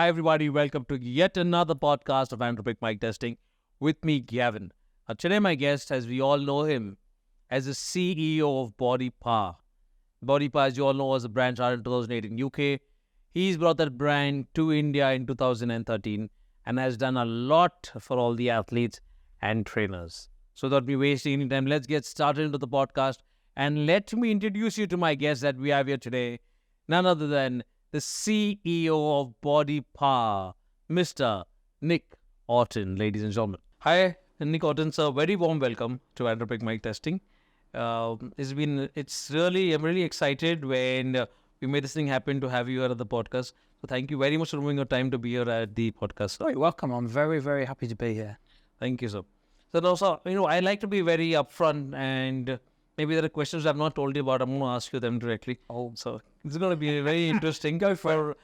Hi, everybody. Welcome to yet another podcast of ANDROPIQUE MIC Testing with me, Gavin. Today, my guest, as we all know him, as the CEO of BodyPower. BodyPower, as you all know, was a brand started in 2008 in UK. He's brought that brand to India in 2013 and has done a lot for all the athletes and trainers. So, without me wasting any time, let's get started into the podcast. And let me introduce you to my guest that we have here today, none other than the CEO of BodyPower, Mr. Nick Orton, ladies and gentlemen. Hi, Nick Orton, sir. Very warm welcome to ANDROPIQUE MIC Testing. I'm really excited when we made this thing happen to have you here at the podcast. So thank you very much for moving your time to be here at the podcast. Oh, you're welcome. I'm very, very happy to be here. Thank you, sir. So also, I like to be very upfront, and maybe there are questions I've not told you about. I'm going to ask you them directly. Oh, So it's going to be very interesting for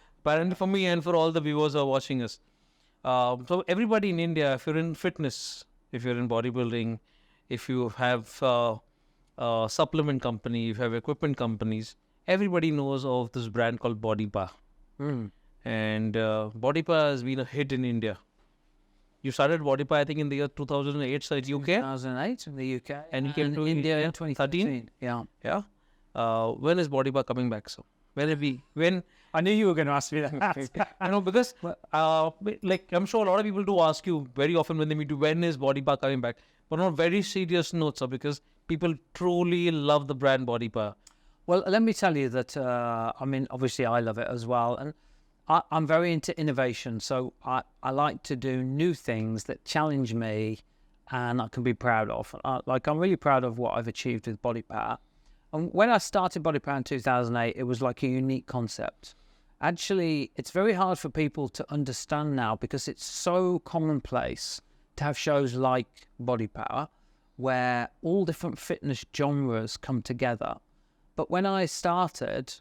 me and for all the viewers who are watching us. So everybody in India, if you're in fitness, if you're in bodybuilding, if you have supplement company, if you have equipment companies, everybody knows of this brand called BodyPower. And BodyPower has been a hit in India. You started BodyPower, I think, in the year 2008, so it's UK. 2008 in the UK. And you came to India in 2013? 2013. Yeah. Yeah. When is BodyPower coming back? So when I knew you were going to ask me that. because I'm sure a lot of people do ask you very often when they meet you, when is BodyPower coming back? But on a very serious note, sir, because people truly love the brand BodyPower. Well, let me tell you that, obviously I love it as well. And I'm very into innovation. So I like to do new things that challenge me and I can be proud of. I'm really proud of what I've achieved with BodyPower. And when I started BodyPower in 2008, it was like a unique concept. Actually, it's very hard for people to understand now because it's so commonplace to have shows like BodyPower where all different fitness genres come together. But when I started,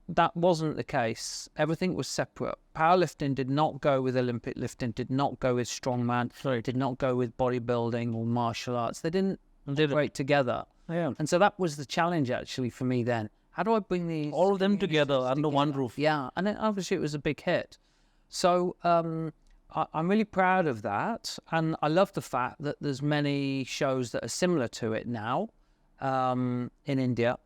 that wasn't the case. Everything was separate. Powerlifting did not go with Olympic lifting, did not go with strongman, did not go with bodybuilding or martial arts. They didn't operate together. Yeah. And so that was the challenge actually for me then. How do I bring these All of them together under one roof. Yeah, and then obviously it was a big hit. So I'm really proud of that, and I love the fact that there's many shows that are similar to it now in India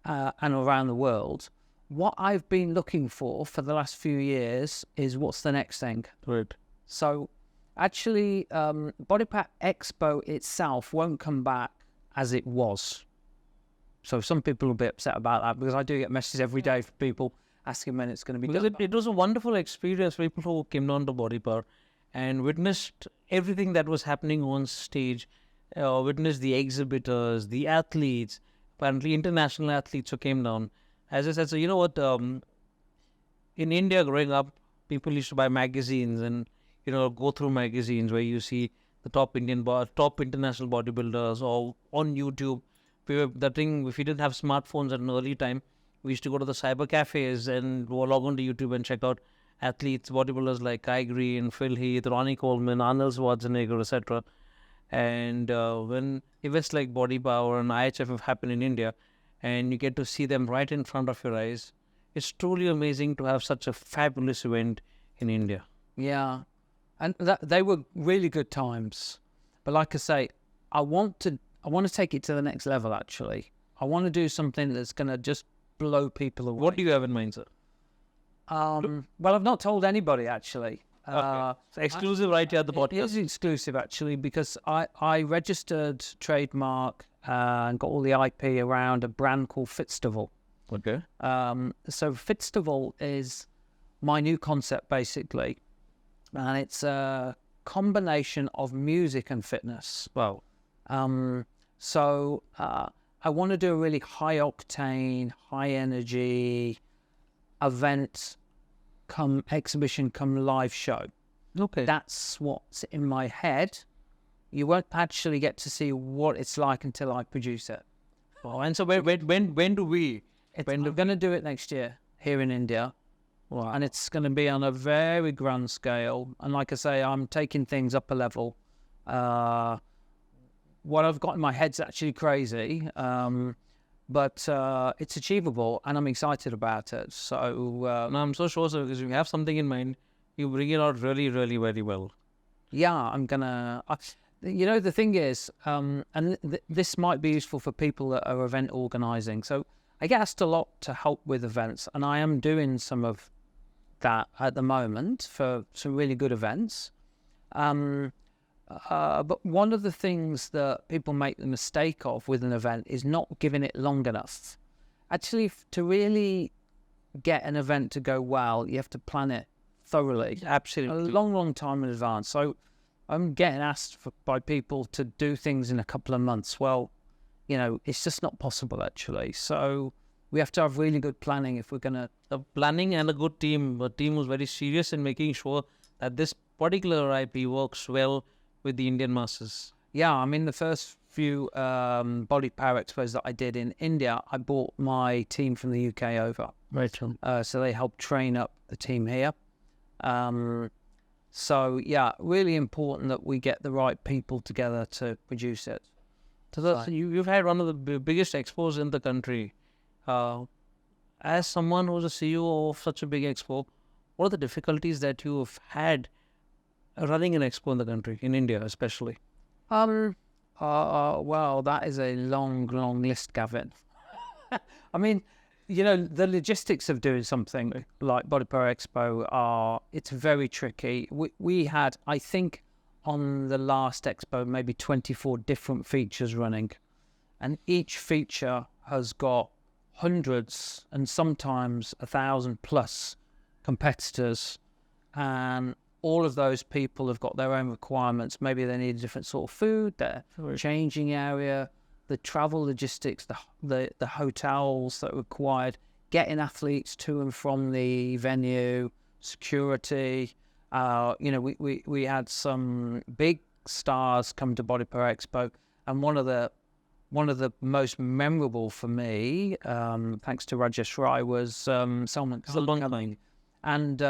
and around the world. What I've been looking for the last few years is what's the next thing. Right. So actually, BodyPower Expo itself won't come back as it was. So some people will be upset about that because I do get messages every day from people asking when it's going to be done. It was a wonderful experience for people who came down to BodyPower and witnessed everything that was happening on stage, witnessed the exhibitors, the athletes, apparently international athletes who came down. As I said, so you know what, in India growing up, people used to buy magazines and, go through magazines where you see the top international bodybuilders, or on YouTube. If we didn't have smartphones at an early time, we used to go to the cyber cafes and log on to YouTube and check out athletes, bodybuilders like Kai Green, Phil Heath, Ronnie Coleman, Arnold Schwarzenegger, etc. And when events like BodyPower and IHF have happened in India, and you get to see them right in front of your eyes, it's truly amazing to have such a fabulous event in India. Yeah, and they were really good times. But like I say, I want to take it to the next level, actually. I want to do something that's going to just blow people away. What do you have in mind, sir? Well, I've not told anybody, actually. Okay. So exclusive right here at the podcast. It is exclusive, actually, because I registered trademark and got all the IP around a brand called Fitstival. Okay. So Fitstival is my new concept, basically. And it's a combination of music and fitness. Wow. So I want to do a really high octane, high energy event, come exhibition, come live show. Okay. That's what's in my head. You won't actually get to see what it's like until I produce it. Wow. And so when do we? I'm going to do it next year here in India. Wow. And it's going to be on a very grand scale. And like I say, I'm taking things up a level. What I've got in my head's actually crazy, but it's achievable and I'm excited about it. So I'm so sure, sir, because if you have something in mind, You bring it out really, really very well. Yeah, I'm gonna. You know, the thing is, and this might be useful for people that are event organizing. So I get asked a lot to help with events, and I am doing some of that at the moment for some really good events. But one of the things that people make the mistake of with an event is not giving it long enough. Actually, to really get an event to go well, you have to plan it thoroughly. Absolutely. A long, long time in advance. So I'm getting asked by people to do things in a couple of months. Well, you know, it's just not possible, actually. So we have to have really good planning if we're going to... Planning and a good team. A team who's very serious in making sure that this particular IP works well with the Indian masses. Yeah, I mean, the first few BodyPower Expos that I did in India, I brought my team from the UK over. Right. So they helped train up the team here. So, yeah, really important that we get the right people together to produce it. So you've had one of the biggest expos in the country. As someone who's a CEO of such a big expo, what are the difficulties that you've had running an expo in the country, in India especially? Well, that is a long, long list, Gavin. I mean, you know, the logistics of doing something like BodyPower Expo it's very tricky. We had, I think, on the last expo, maybe 24 different features running. And each feature has got hundreds and sometimes 1,000 plus competitors. And all of those people have got their own requirements. Maybe they need a different sort of food, their changing area, the travel logistics, the hotels that are required, getting athletes to and from the venue, security. You know, we had some big stars come to BodyPower Expo, and one of the most memorable for me, thanks to Rajesh Rai, was Salman Khan. And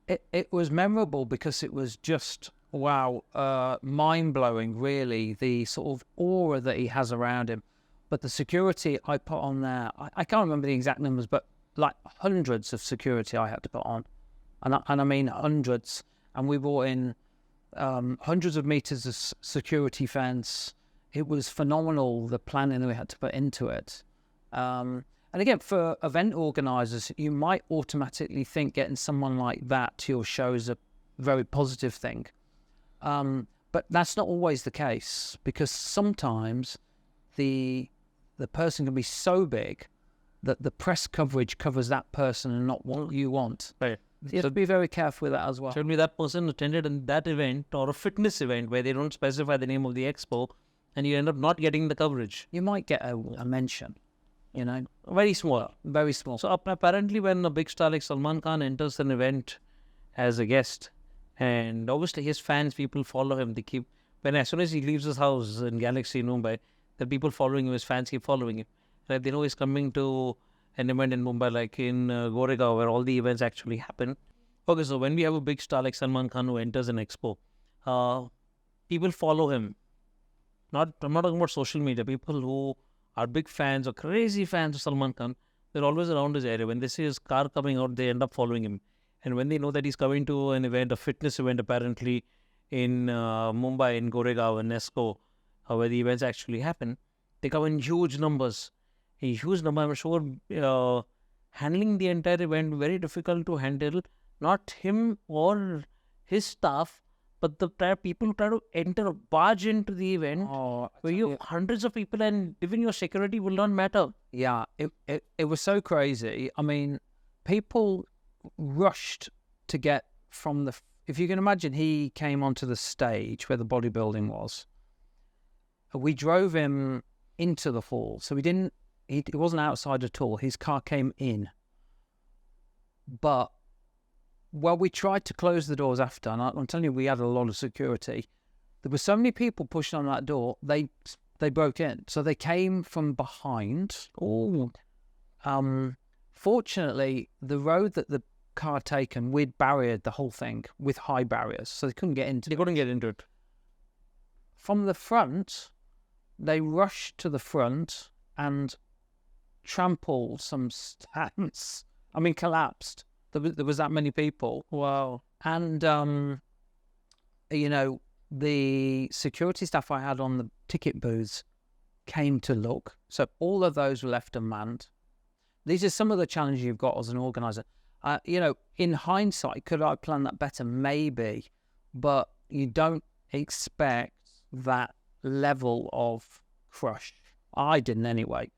it was memorable because it was just, wow, mind-blowing, really, the sort of aura that he has around him. But the security I put on there, I can't remember the exact numbers, but like hundreds of security I had to put on. And I mean hundreds. And we brought in hundreds of meters of security fence. It was phenomenal, the planning that we had to put into it. And again, for event organizers, you might automatically think getting someone like that to your show is a very positive thing. But that's not always the case, because sometimes the person can be so big that the press coverage covers that person and not what you want. Right. You have to be very careful with that as well. Certainly that person attended in that event or a fitness event where they don't specify the name of the expo, and you end up not getting the coverage. You might get a mention, you know. Very small. Very small. So apparently when a big star like Salman Khan enters an event as a guest, and obviously his fans, people follow him. They keep, as soon as he leaves his house in Galaxy in Mumbai, the people following him, his fans keep following him. Right? They know he's coming to an event in Mumbai, like in Goregaon, where all the events actually happen. Okay, so when we have a big star like Salman Khan who enters an expo, people follow him. I'm not talking about social media. People who are big fans or crazy fans of Salman Khan, they're always around his area. When they see his car coming out, they end up following him. And when they know that he's coming to an event, a fitness event apparently in Mumbai, in Goregaon, in Nesco, where the events actually happen, they come in huge numbers. A huge number, I'm sure, handling the entire event, very difficult to handle. Not him or his staff, but the people who try to enter or barge into the event, where you have hundreds of people and even your security will not matter. Yeah, it was so crazy. I mean, people rushed to get from the... If you can imagine, he came onto the stage where the bodybuilding was. We drove him into the hall, so he wasn't outside at all. His car came in. But, well, we tried to close the doors after, and I'm telling you, we had a lot of security. There were so many people pushing on that door, they broke in. So they came from behind. Fortunately, the road that the car taken, we'd barriered the whole thing with high barriers, so they couldn't get into it. They couldn't get into it. From the front, they rushed to the front and trampled some stands. I mean, collapsed. There was that many people. Wow. And, you know, the security staff I had on the ticket booths came to look. So all of those were left unmanned. These are some of the challenges you've got as an organizer. You know, in hindsight, could I plan that better? Maybe. But you don't expect that level of crush. I didn't anyway.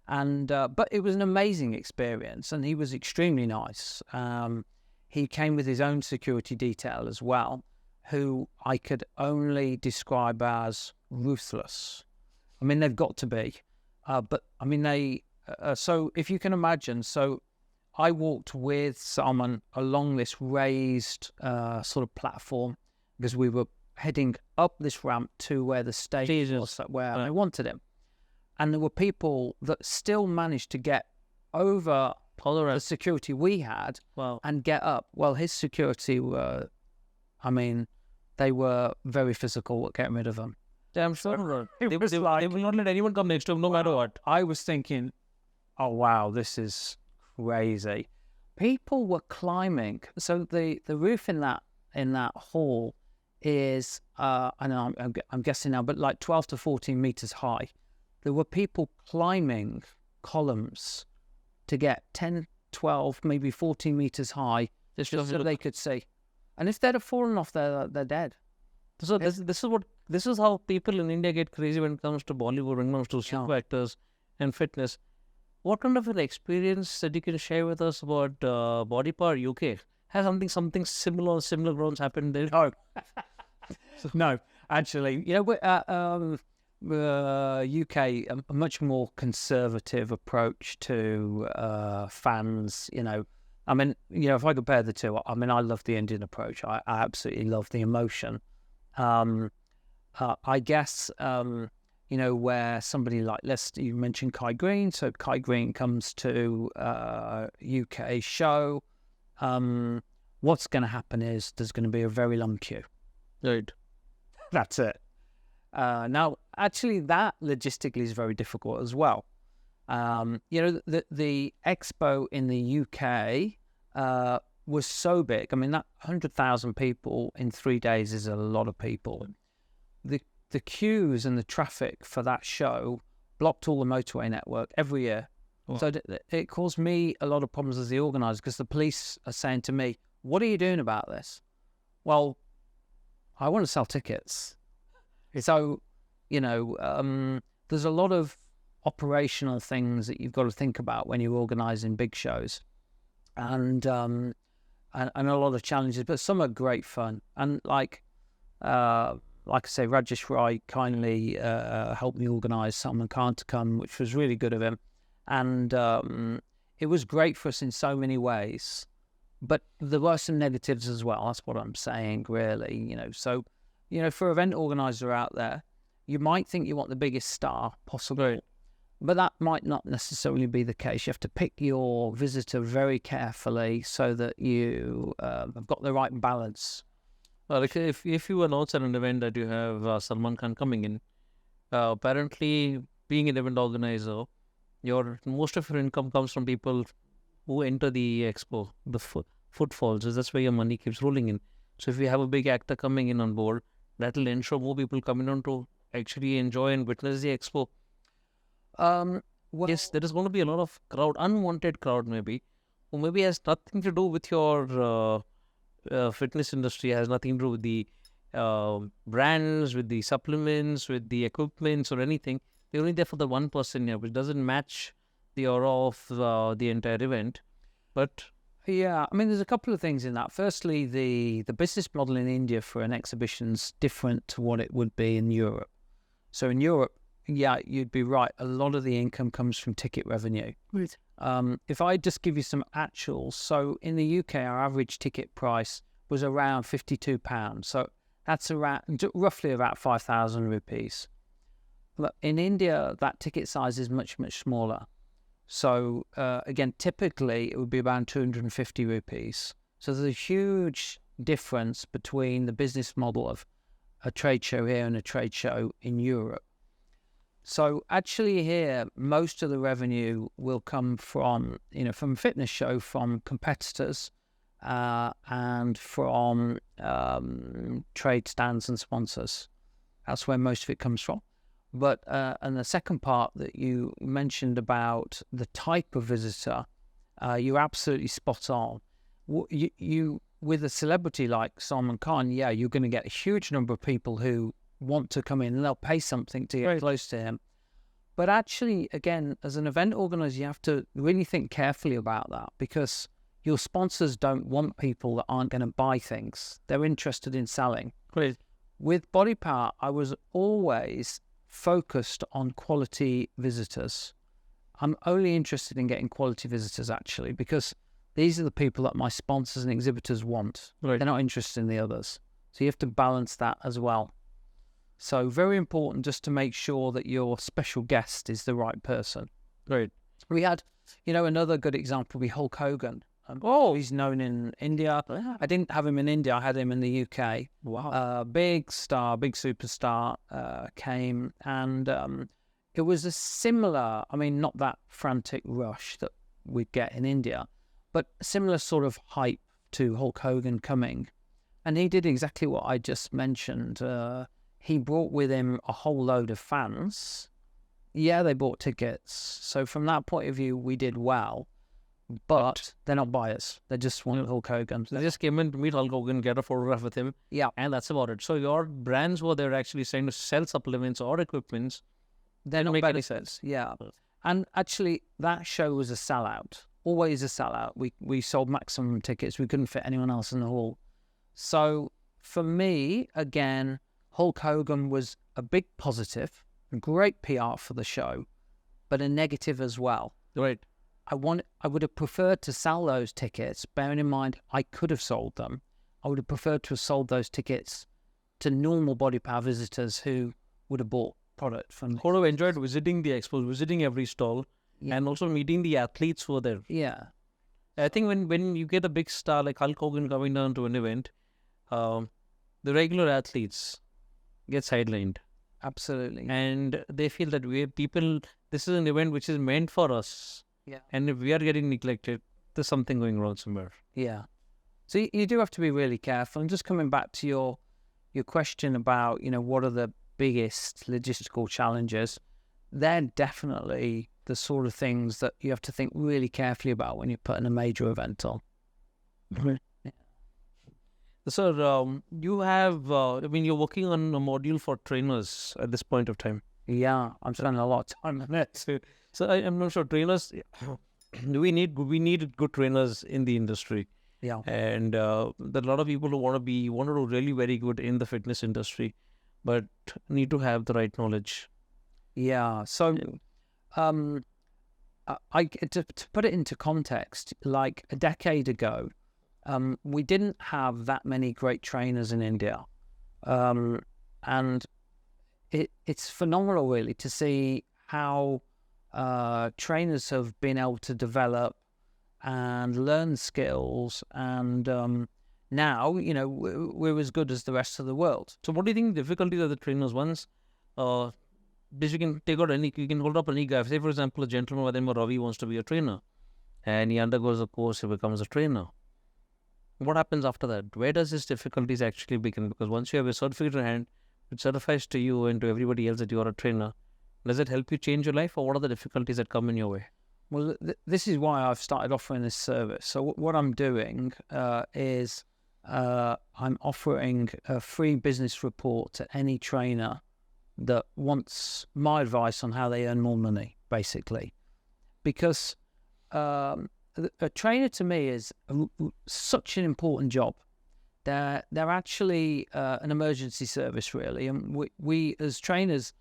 And but it was an amazing experience, and he was extremely nice. He came with his own security detail as well, who I could only describe as ruthless. I mean, they've got to be, but I mean, they. So if you can imagine, so I walked with someone along this raised sort of platform because we were heading up this ramp to where the stage was, where I wanted him. And there were people that still managed to get over the security we had and get up. Well, his security were, I mean, they were very physical at getting rid of him. I'm sure they will not let anyone come next to him, no matter what. I was thinking, oh, wow, this is crazy. People were climbing. So the roof in that hall is, I know I'm guessing now, but like 12 to 14 meters high. There were people climbing columns to get 10, 12, maybe 14 meters high just so they could see. And if they'd have fallen off, they're dead. So this is how people in India get crazy when it comes to Bollywood, when it comes to super actors and fitness. What kind of an experience that you can share with us about BodyPower UK? Has something similar grounds happened there? No, no, actually, you know, UK a much more conservative approach to fans. You know, I mean, you know, if I compare the two, I mean, I love the Indian approach. I absolutely love the emotion. I guess you know, where somebody like, you mentioned Kai Green. So Kai Green comes to UK show. What's going to happen is there's going to be a very long queue. Right. That's it. Now, actually, that logistically is very difficult as well. You know, the expo in the UK was so big. I mean, that 100,000 people in 3 days is a lot of people. The queues and the traffic for that show blocked all the motorway network every year. Oh. So it caused me a lot of problems as the organizer, because the police are saying to me, what are you doing about this? Well, I want to sell tickets. So, you know, there's a lot of operational things that you've got to think about when you're organising big shows, and a lot of challenges, but some are great fun. And like I say, Rajesh Rai kindly helped me organise Salman Khan to come, which was really good of him. And it was great for us in so many ways. But there were some negatives as well. That's what I'm saying, really. You know, so, you know, for event organizer out there, you might think you want the biggest star possible, right, but that might not necessarily be the case. You have to pick your visitor very carefully so that you have got the right balance. Well, if you announce at an event that you have Salman Khan coming in, apparently being an event organizer, most of your income comes from people who enter the expo, the footfalls. That's where your money keeps rolling in. So if you have a big actor coming in on board, that will ensure more people coming on to actually enjoy and witness the expo. Well, yes, there is going to be a lot of unwanted crowd maybe, who maybe has nothing to do with your fitness industry, has nothing to do with the brands, with the supplements, with the equipments or anything. They're only there for the 1% here, which doesn't match the aura of the entire event. But yeah, I mean, there's a couple of things in that. Firstly, the business model in India for an exhibition's different to what it would be in Europe. So in Europe, yeah, you'd be right. A lot of the income comes from ticket revenue. Right. If I just give you some actuals, so in the UK, our average ticket price was around £52. So that's roughly about 5,000 rupees. But in India, that ticket size is much, much smaller. So again, typically it would be around 250 rupees. So there's a huge difference between the business model of a trade show here and a trade show in Europe. So actually here, most of the revenue will come from, you know, from a fitness show, from competitors, and from trade stands and sponsors. That's where most of it comes from. But and the second part that you mentioned about the type of visitor, you're absolutely spot on. You with a celebrity like Salman Khan, yeah, you're going to get a huge number of people who want to come in and they'll pay something to get close to him. But actually, again, as an event organizer, you have to really think carefully about that, because your sponsors don't want people that aren't going to buy things. They're interested in selling. Great. With BodyPower, I was always focused on quality visitors. I'm only interested in getting quality visitors, actually, because these are the people that my sponsors and exhibitors want. Right. They're not interested in the others. So you have to balance that as well. So very important just to make sure that your special guest is the right person. Right. We had, another good example would be Hulk Hogan. He's known in India. I didn't have him in India. I had him in the UK. Wow. Big star, big superstar came, and it was a similar, not that frantic rush that we'd get in India, but a similar sort of hype to Hulk Hogan coming. And he did exactly what I just mentioned. He brought with him a whole load of fans. Yeah, they bought tickets. So from that point of view, we did well. But they're not buyers. They just want Hulk Hogan. They just came in to meet Hulk Hogan, get a photograph with him. Yeah. And that's about it. So your brands were there actually trying to sell supplements or equipments. They don't make make any any sense. Yeah. And actually, that show was a sellout. Always a sellout. We sold maximum tickets. We couldn't fit anyone else in the hall. So for me, again, Hulk Hogan was a big positive, great PR for the show, but a negative as well. Right. I would have preferred to sell those tickets, bearing in mind I could have sold them. I would have preferred to have sold those tickets to normal BodyPower visitors who would have bought product from Would have enjoyed visiting the expos, visiting every stall, and also meeting the athletes who were there. Yeah. I think when you get a big star like Hulk Hogan coming down to an event, the regular athletes get sidelined. Absolutely. And they feel that this is an event which is meant for us. Yeah. And if we are getting neglected, there's something going wrong somewhere. Yeah. So you do have to be really careful. And just coming back to your question about, what are the biggest logistical challenges, they're definitely the sort of things that you have to think really carefully about when you're putting a major event on. Right. Yeah. So you have, you're working on a module for trainers at this point of time. Yeah, I'm spending a lot of time on it. So I'm not sure trainers. We need good trainers in the industry. Yeah, and there are a lot of people who want to do really very good in the fitness industry, but need to have the right knowledge. Yeah. So, to put it into context, like a decade ago, we didn't have that many great trainers in India, and it's phenomenal really to see how trainers have been able to develop and learn skills, and now we're as good as the rest of the world. So what do you think the difficulties of the trainers? Once you can you can hold up any guy. Say for example, a gentleman by the name of Ravi wants to be a trainer, and he undergoes a course, he becomes a trainer. What happens after that? Where does his difficulties actually begin? Because once you have a certificate in hand, it certifies to you and to everybody else that you are a trainer. Does it help you change your life, or what are the difficulties that come in your way? Well, this is why I've started offering this service. So what I'm doing is I'm offering a free business report to any trainer that wants my advice on how they earn more money, basically. Because a trainer to me is such an important job. They're actually an emergency service, really. And we as trainers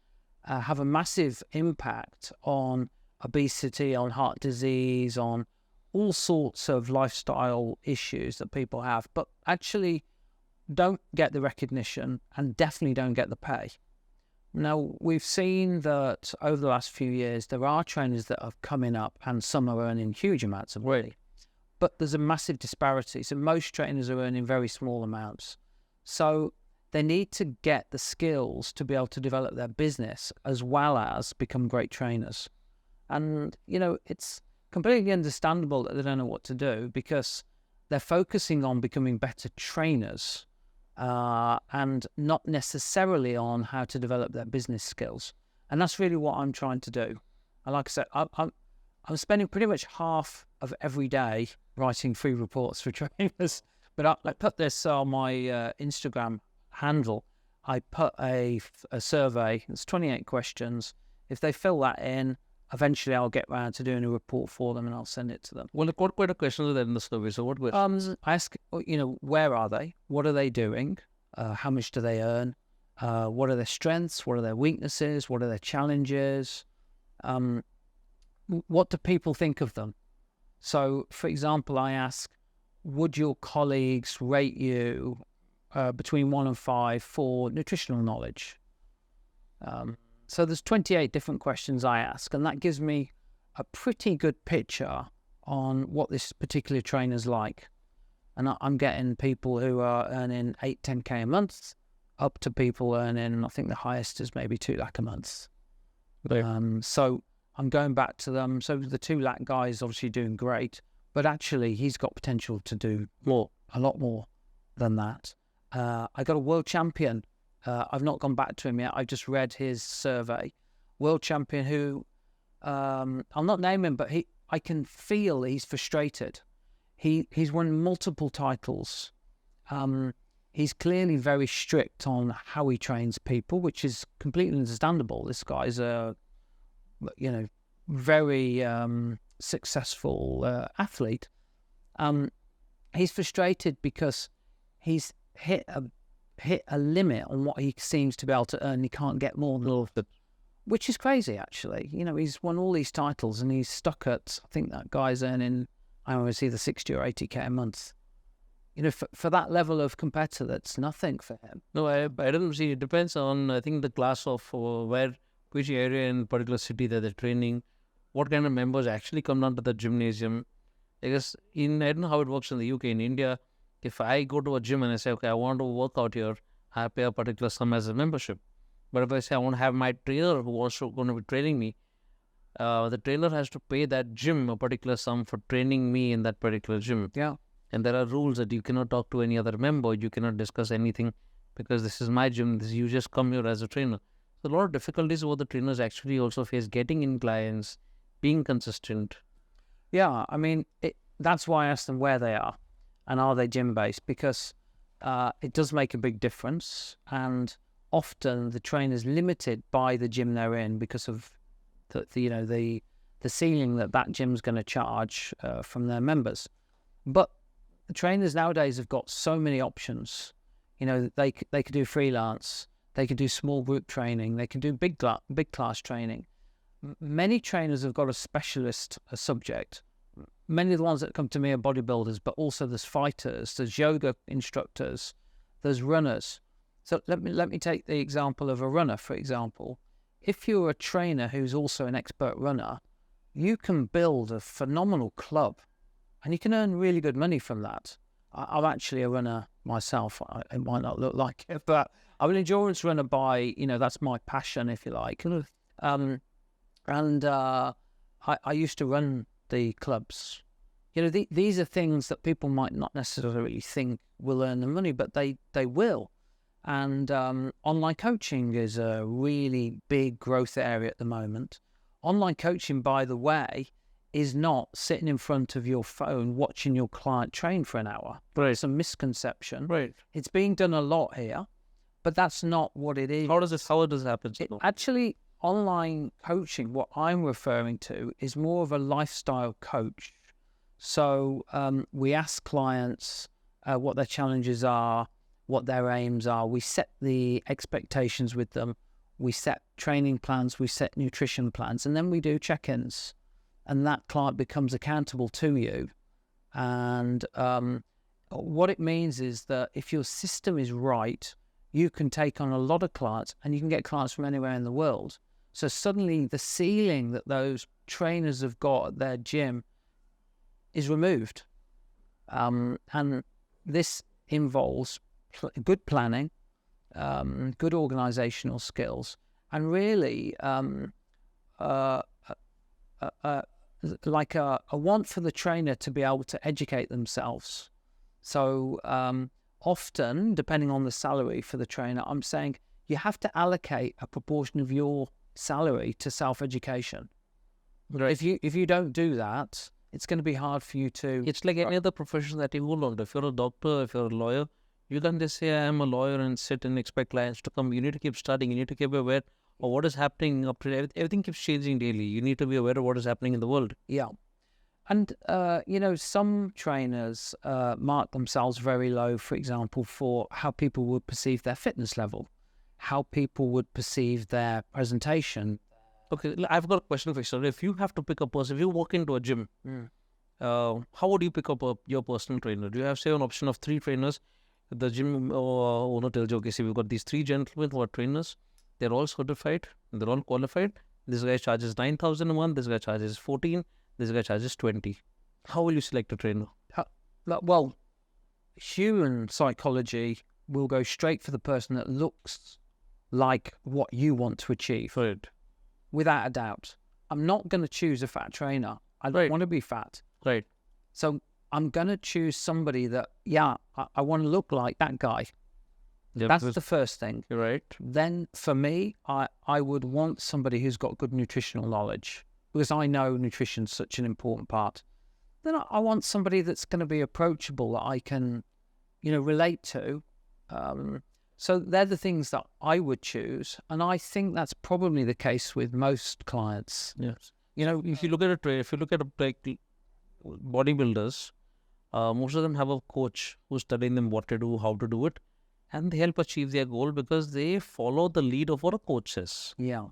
have a massive impact on obesity, on heart disease, on all sorts of lifestyle issues that people have, but actually don't get the recognition and definitely don't get the pay. Now, we've seen that over the last few years, there are trainers that are coming up and some are earning huge amounts of money, but there's a massive disparity. So most trainers are earning very small amounts. So they need to get the skills to be able to develop their business as well as become great trainers. And, it's completely understandable that they don't know what to do because they're focusing on becoming better trainers and not necessarily on how to develop their business skills. And that's really what I'm trying to do. And like I said, I'm spending pretty much half of every day writing free reports for trainers. But I put this on my Instagram handle. I put a survey. It's 28 questions. If they fill that in, eventually I'll get around to doing a report for them and I'll send it to them. Well, what kind of questions are there in the survey? So what questions? I ask, where are they? What are they doing? How much do they earn? What are their strengths? What are their weaknesses? What are their challenges? What do people think of them? So, for example, I ask, would your colleagues rate you between 1 and 5 for nutritional knowledge? So there's 28 different questions I ask, and that gives me a pretty good picture on what this particular trainer's like. And I'm getting people who are earning 8, 10K a month, up to people earning, I think the highest is maybe 2 lakh a month. Right. So I'm going back to them. So the 2 lakh guy is obviously doing great, but actually he's got potential to do more, a lot more than that. I got a world champion. I've not gone back to him yet. I've just read his survey. World champion who, I'll not name him, but I can feel he's frustrated. He's won multiple titles. He's clearly very strict on how he trains people, which is completely understandable. This guy's a, very successful athlete. He's frustrated because he's hit a limit on what he seems to be able to earn. He can't get more than that, which is crazy, actually. He's won all these titles and he's stuck at, I think that guy's earning, I always see the 60 or 80K a month. For that level of competitor, that's nothing for him. No, I don't see. It depends on, I think, the class of which area in particular city that they're training, what kind of members actually come down to the gymnasium. Because I don't know how it works in the UK. In India, if I go to a gym and I say, okay, I want to work out here, I pay a particular sum as a membership. But if I say I want to have my trainer who also going to be training me, the trainer has to pay that gym a particular sum for training me in that particular gym. Yeah. And there are rules that you cannot talk to any other member, you cannot discuss anything because this is my gym, you just come here as a trainer. So a lot of difficulties what the trainers actually also face getting in clients, being consistent. Yeah, I mean, that's why I asked them where they are and are they gym-based, because it does make a big difference, and often the trainer's limited by the gym they're in because of the ceiling that gym's going to charge from their members. But the trainers nowadays have got so many options. They could do freelance, they could do small group training, they can do big class training. Many trainers have got a specialist subject. Many of the ones that come to me are bodybuilders, but also there's fighters, there's yoga instructors, there's runners. So let me take the example of a runner, for example. If you're a trainer who's also an expert runner, you can build a phenomenal club and you can earn really good money from that. I'm actually a runner myself. It might not look like it, but I'm an endurance runner by, that's my passion, if you like. I used to run the clubs. These are things that people might not necessarily think will earn them money, but they will. And online coaching is a really big growth area at the moment. Online coaching, by the way, is not sitting in front of your phone watching your client train for an hour. Right. It's a misconception. Right. It's being done a lot here, but that's not what it is. How does this happen? Actually, online coaching, what I'm referring to, is more of a lifestyle coach. So we ask clients what their challenges are, what their aims are. We set the expectations with them. We set training plans. We set nutrition plans. And then we do check-ins. And that client becomes accountable to you. And what it means is that if your system is right, you can take on a lot of clients and you can get clients from anywhere in the world. So suddenly the ceiling that those trainers have got at their gym is removed. And this involves good planning, good organizational skills, and really like a want for the trainer to be able to educate themselves So often, depending on the salary for the trainer, I'm saying you have to allocate a proportion of your salary to self-education. Right. If you don't do that, it's going to be hard for you to. It's like any other profession that you hold on to. If you're a doctor, if you're a lawyer, you can't just say, I am a lawyer and sit and expect clients to come. You need to keep studying. You need to keep aware of what is happening up to everything keeps changing daily. You need to be aware of what is happening in the world. Yeah. And, some trainers mark themselves very low, for example, for how people would perceive their fitness level, how people would perceive their presentation. Okay, I've got a question for you, sir. If you have to pick a person, if you walk into a gym, how would you pick up your personal trainer? Do you have, say, an option of 3 trainers? The gym owner tells you, okay, see, we've got these 3 gentlemen who are trainers. They're all certified. They're all qualified. This guy charges 9,000 a month. This guy charges 14. This guy charges 20. How will you select a trainer? Well, human psychology will go straight for the person that looks like what you want to achieve. Right. Without a doubt. I'm not going to choose a fat trainer. I don't want to be fat. Right. So I'm going to choose somebody that, I want to look like that guy. Yep. That's the first thing. You're right. Then for me, I would want somebody who's got good nutritional knowledge, because I know nutrition's such an important part. Then I want somebody that's going to be approachable, that I can, relate to. So they're the things that I would choose, and I think that's probably the case with most clients. Yes. If you look at like bodybuilders, most of them have a coach who's studying them what to do, how to do it, and they help achieve their goal because they follow the lead of what a coach says. Yeah.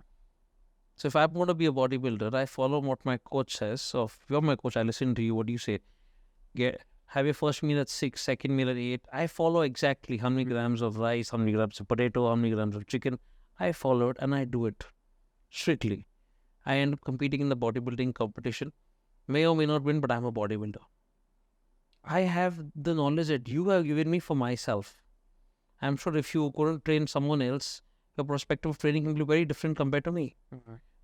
So if I'm going to be a bodybuilder, I follow what my coach says. So if you're my coach, I listen to you. What do you say? Have your first meal at 6, second meal at 8. I follow exactly how many grams of rice, how many grams of potato, how many grams of chicken. I follow it and I do it strictly. I end up competing in the bodybuilding competition. May or may not win, but I'm a bodybuilder. I have the knowledge that you have given me for myself. I'm sure if you couldn't train someone else, your prospective of training will be very different compared to me.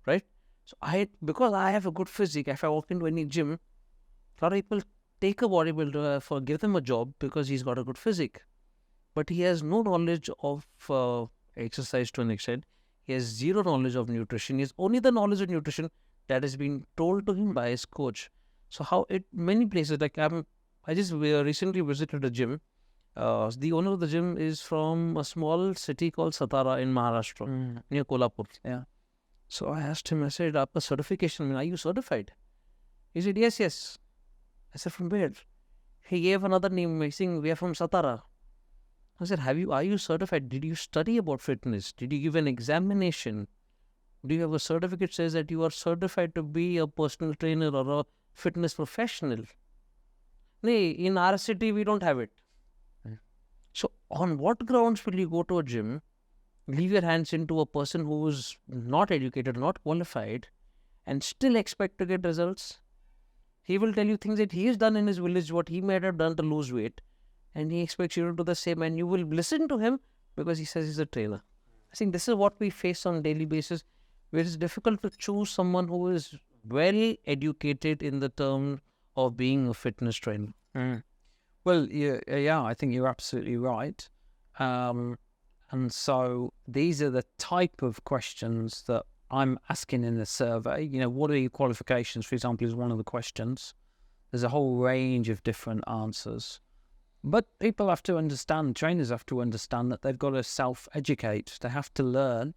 Right? So because I have a good physique, if I walk into any gym, a lot of people take a bodybuilder give them a job because he's got a good physique. But he has no knowledge of exercise to an extent. He has zero knowledge of nutrition. He has only the knowledge of nutrition that has been told to him by his coach. So many places, like I just recently visited a gym. The owner of the gym is from a small city called Satara in Maharashtra, near Kolhapur. Yeah. So I asked him, I said, Aapka certification, are you certified? He said, yes. I said, from where? He gave another name, saying, we are from Satara. I said, are you certified? Did you study about fitness? Did you give an examination? Do you have a certificate that says that you are certified to be a personal trainer or a fitness professional? No, in our city, we don't have it. So on what grounds will you go to a gym, leave your hands into a person who is not educated, not qualified, and still expect to get results? He will tell you things that he has done in his village, what he might have done to lose weight, and he expects you to do the same, and you will listen to him because he says he's a trainer. I think this is what we face on a daily basis, where it's difficult to choose someone who is well educated in the term of being a fitness trainer. Well, yeah, I think you're absolutely right. And so these are the type of questions that I'm asking in the survey. What are your qualifications, for example, is one of the questions. There's a whole range of different answers. But people have to understand, trainers have to understand that they've got to self-educate. They have to learn.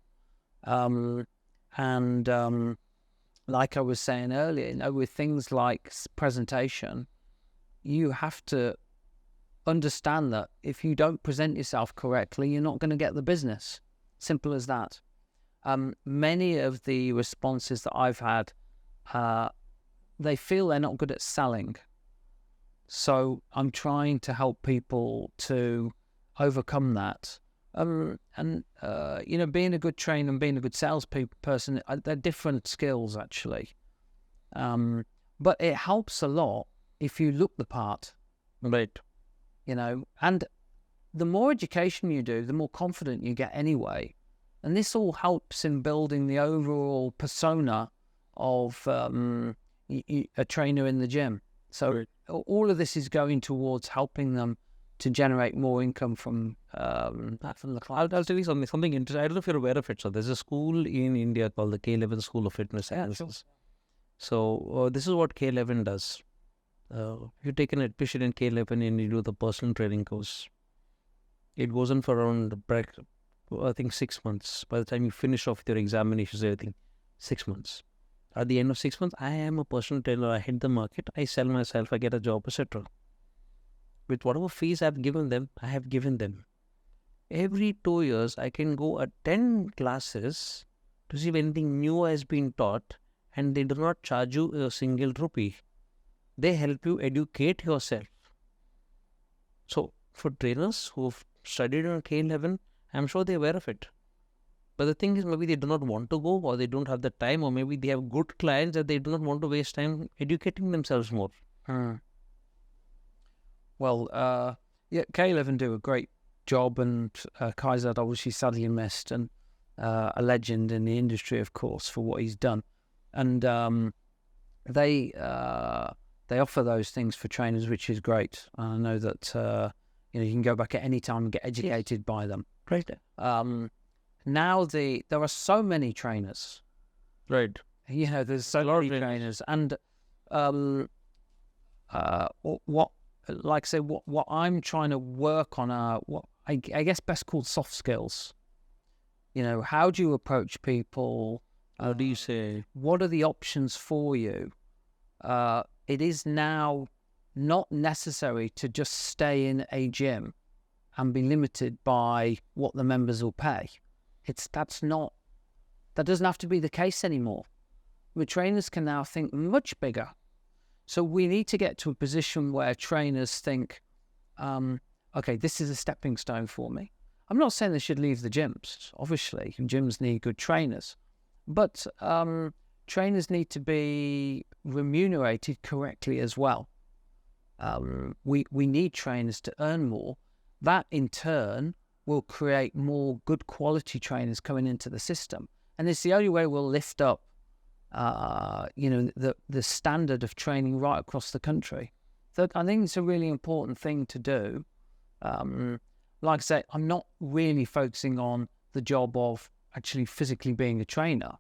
Like I was saying earlier, with things like presentation, you have to understand that if you don't present yourself correctly, you're not going to get the business. Simple as that. Many of the responses that I've had, they feel they're not good at selling. So I'm trying to help people to overcome that. Being a good trainer and being a good salesperson, they're different skills actually. But it helps a lot if you look the part. Right. And the more education you do, the more confident you get anyway. And this all helps in building the overall persona of a trainer in the gym. So all of this is going towards helping them to generate more income from the client. I'll tell you something interesting. I don't know if you're aware of it. So there's a school in India called the K11 School of Fitness. Yeah, sure. So this is what K11 does. If you take an admission in K11 and you do the personal training course, it goes on for around, I think, 6 months. By the time you finish off your examinations, everything, 6 months. At the end of 6 months, I am a personal trainer. I hit the market. I sell myself. I get a job, etc. With whatever fees I've given them, I have given them. Every 2 years, I can go attend classes to see if anything new has been taught, and they do not charge you a single rupee. They help you educate yourself. So, for trainers who've studied on K11, I'm sure they're aware of it. But the thing is, maybe they do not want to go, or they don't have the time, or maybe they have good clients that they do not want to waste time educating themselves more. Well, yeah, K11 do a great job, and Kaiser obviously sadly missed, and a legend in the industry, of course, for what he's done. And they offer those things for trainers, which is great. I know that you can go back at any time and get educated by them. Right. Now there are so many trainers. Right. There's so many trainers, and what like I say, what I'm trying to work on are what I guess best called soft skills. How do you approach people? How do you say? What are the options for you? It is now not necessary to just stay in a gym and be limited by what the members will pay. That doesn't have to be the case anymore. The trainers can now think much bigger. So we need to get to a position where trainers think, okay, this is a stepping stone for me. I'm not saying they should leave the gyms. Obviously, gyms need good trainers. But trainers need to be remunerated correctly as well. We need trainers to earn more. That, in turn, will create more good quality trainers coming into the system. And it's the only way we'll lift up the standard of training right across the country. So I think it's a really important thing to do. Like I say, I'm not really focusing on the job of actually physically being a trainer.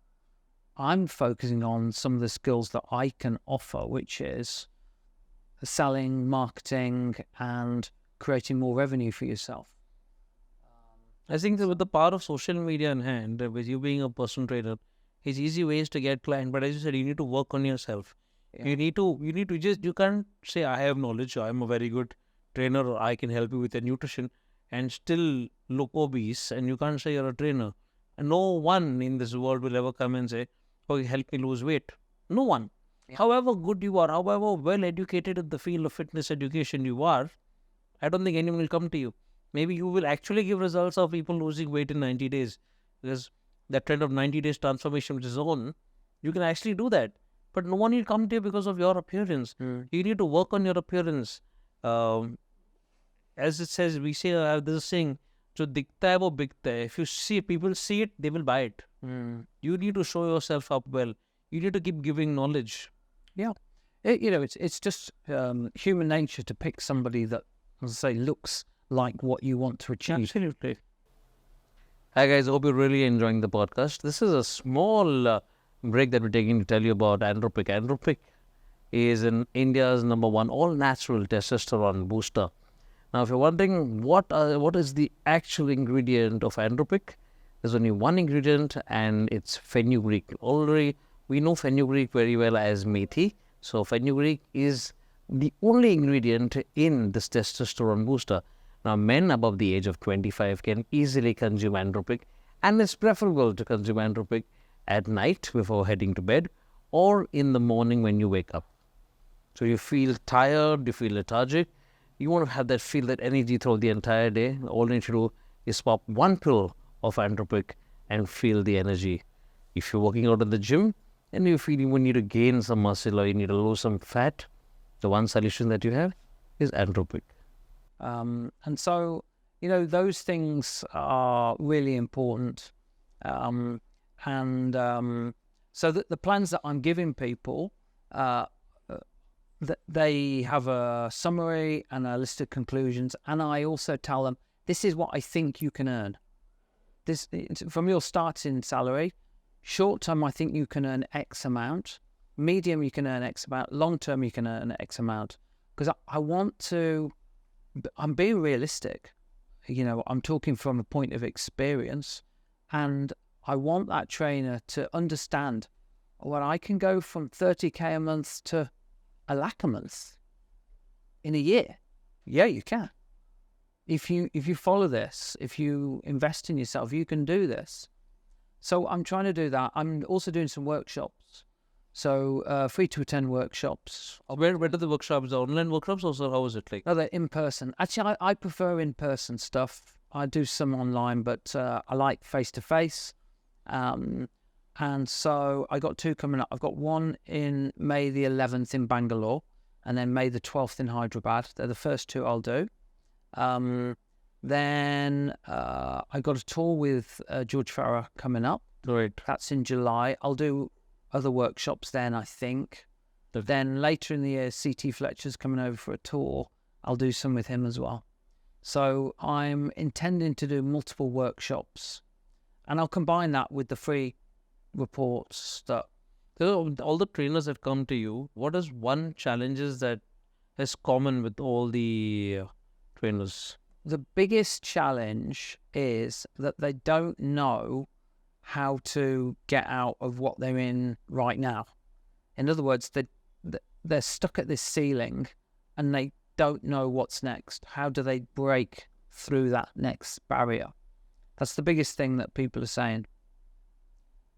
I'm focusing on some of the skills that I can offer, which is selling, marketing, and creating more revenue for yourself. I think that with the power of social media in hand, with you being a personal trainer, it's easy ways to get clients. But as you said, you need to work on yourself. Yeah. You can't say, I have knowledge, I'm a very good trainer, or I can help you with your nutrition, and still look obese, and you can't say you're a trainer. And no one in this world will ever come and say, oh, help me lose weight. No one. Yeah. However good you are, however well educated in the field of fitness education you are, I don't think anyone will come to you. Maybe you will actually give results of people losing weight in 90 days. Because that trend of 90 days transformation which is on, you can actually do that. But no one will come to you because of your appearance. You need to work on your appearance. As it says, we say, there's a saying, jo dikhta hai wo bikta hai. If you see people see it, they will buy it. You need to show yourself up well. You need to keep giving knowledge. Yeah. It's just human nature to pick somebody that, as I say, looks like what you want to achieve. Absolutely. Hi guys, hope you're really enjoying the podcast. This is a small break that we're taking to tell you about Andropique. Andropique is in India's #1 all-natural testosterone booster. Now, if you're wondering what is the actual ingredient of Andropique, there's only one ingredient, and it's fenugreek. Already, we know fenugreek very well as methi. So, fenugreek is the only ingredient in this testosterone booster. Now, men above the age of 25 can easily consume Andropique, and it's preferable to consume Andropique at night before heading to bed, or in the morning when you wake up. So you feel tired, you feel lethargic, you want to have that energy throughout the entire day. All you need to do is pop one pill of Andropique and feel the energy. If you're working out in the gym and you feel you need to gain some muscle or you need to lose some fat, the one solution that you have is Andropique. And so, those things are really important. So the plans that I'm giving people, they have a summary and a list of conclusions, and I also tell them, this is what I think you can earn. This from your starting salary. Short term, I think you can earn X amount. Medium, you can earn X amount. Long term, you can earn X amount. Because I want to, I'm being realistic. You know, I'm talking from a point of experience, and I want that trainer to understand, well, I can go from 30K a month to a lakh a month in a year. Yeah, you can. If you follow this, if you invest in yourself, you can do this. So I'm trying to do that. I'm also doing some workshops. So free to attend workshops. Where are the workshops? The online workshops, or how is it like? No, they're in person. Actually, I prefer in person stuff. I do some online, but I like face to face. And so I got 2 coming up. I've got one in May the 11th in Bangalore, and then May the 12th in Hyderabad. They're the first 2 I'll do. Then I got a tour with George Farah coming up. Right. That's in July. I'll do other workshops then, I think. Then later in the year, CT Fletcher's coming over for a tour. I'll do some with him as well. So I'm intending to do multiple workshops, and I'll combine that with the free reports that So all the trainers that come to you, what is one challenges that is common with all the trainers? the biggest challenge is that they don't know how to get out of what they're in right now. In other words, they're stuck at this ceiling and they don't know what's next. How do they break through that next barrier? That's the biggest thing that people are saying.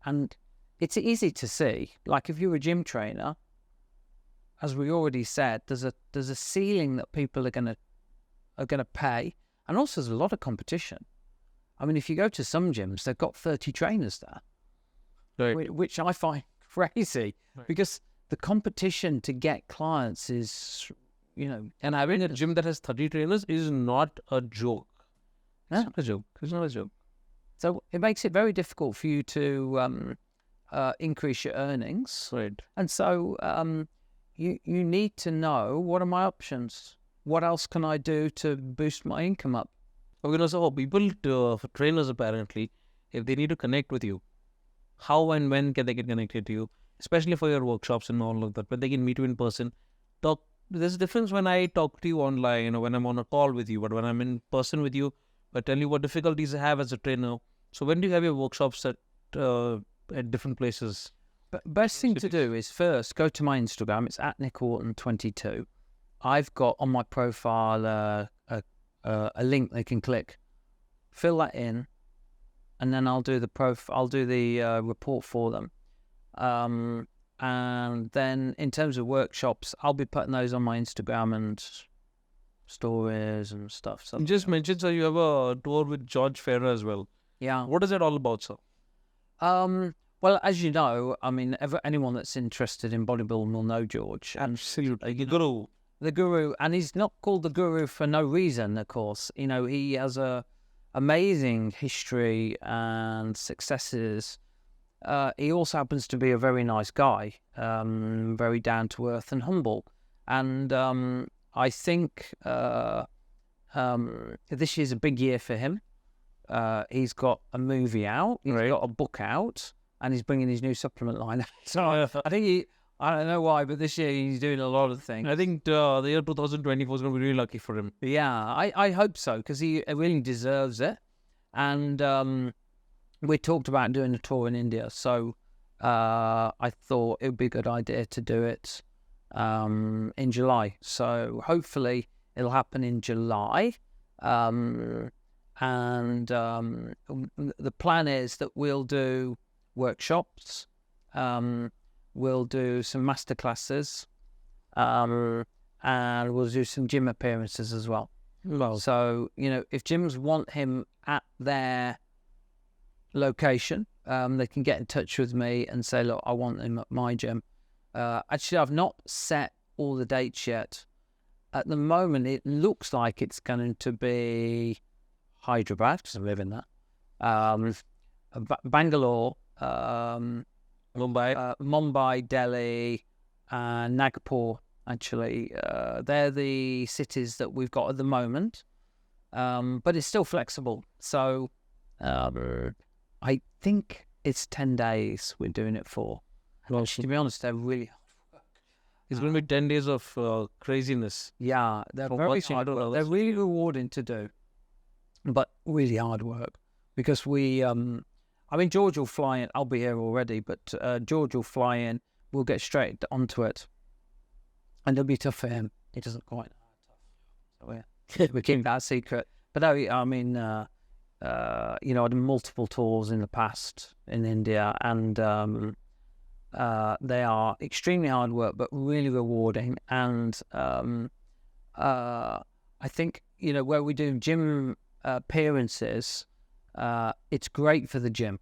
And it's easy to see. Like if you're a gym trainer, as we already said, there's a ceiling that people are gonna pay, and also there's a lot of competition. I mean, if you go to some gyms, they've got 30 trainers there, Right. which I find crazy, Right. because the competition to get clients is, you know, And having a gym that has 30 trainers is not a joke. It's Yeah. not a joke. It's not a joke. so it makes it very difficult for you to increase your earnings. Right. And so you need to know, what are my options? What else can I do to boost my income up? Okay, now, so for people, for trainers apparently, if they need to connect with you, how and when can they get connected to you? Especially for your workshops and all of that, when they can meet you in person. There's a difference when I talk to you online, when I'm on a call with you, but when I'm in person with you, I tell you what difficulties I have as a trainer. So when do you have your workshops at different places? But best thing to do is first go to my Instagram. It's at Nick Orton 22. I've got on my profile a link they can click, fill that in, and then I'll do the report for them. And then in terms of workshops, I'll be putting those on my Instagram and stories and stuff. So You just mentioned, so you have a tour with George Farah as well. yeah. What is it all about, sir? Well, as you know, I mean, anyone that's interested in bodybuilding will know George. Absolutely. Like a guru. The guru, and he's not called the guru for no reason, of course. You know, he has a amazing history and successes. He also happens to be a very nice guy, very down to earth and humble. And I think this year's a big year for him. He's got a movie out, he's got a book out, and he's bringing his new supplement line out. So I think I don't know why, but this year he's doing a lot of things. I think the year 2024 is going to be really lucky for him. Yeah, I hope so, because he really deserves it. And we talked about doing a tour in India, so I thought it would be a good idea to do it in July. So hopefully it'll happen in July. And the plan is that we'll do workshops, we'll do some masterclasses, and we'll do some gym appearances as well. Wow. So, if gyms want him at their location, they can get in touch with me and say, look, I want him at my gym. Actually, I've not set all the dates yet. At the moment, it looks like it's going to be Hyderabad, because I live in that. Bangalore, Mumbai. Mumbai, Delhi, and Nagpur. actually. They're the cities that we've got at the moment, but it's still flexible. So I think it's 10 days we're doing it for. Well, To be honest, they're really, it's going to be 10 days of craziness. yeah, they're For very watching hard it, work. They're really rewarding to do, but really hard work because we, I mean, George will fly in. I'll be here already, but George will fly in. We'll get straight onto it, and it'll be tough for him. He doesn't quite know how tough. So we keep that secret. But I mean, you know, I did multiple tours in the past in India, and they are extremely hard work, but really rewarding. And I think, you know, where we do gym appearances, it's great for the gym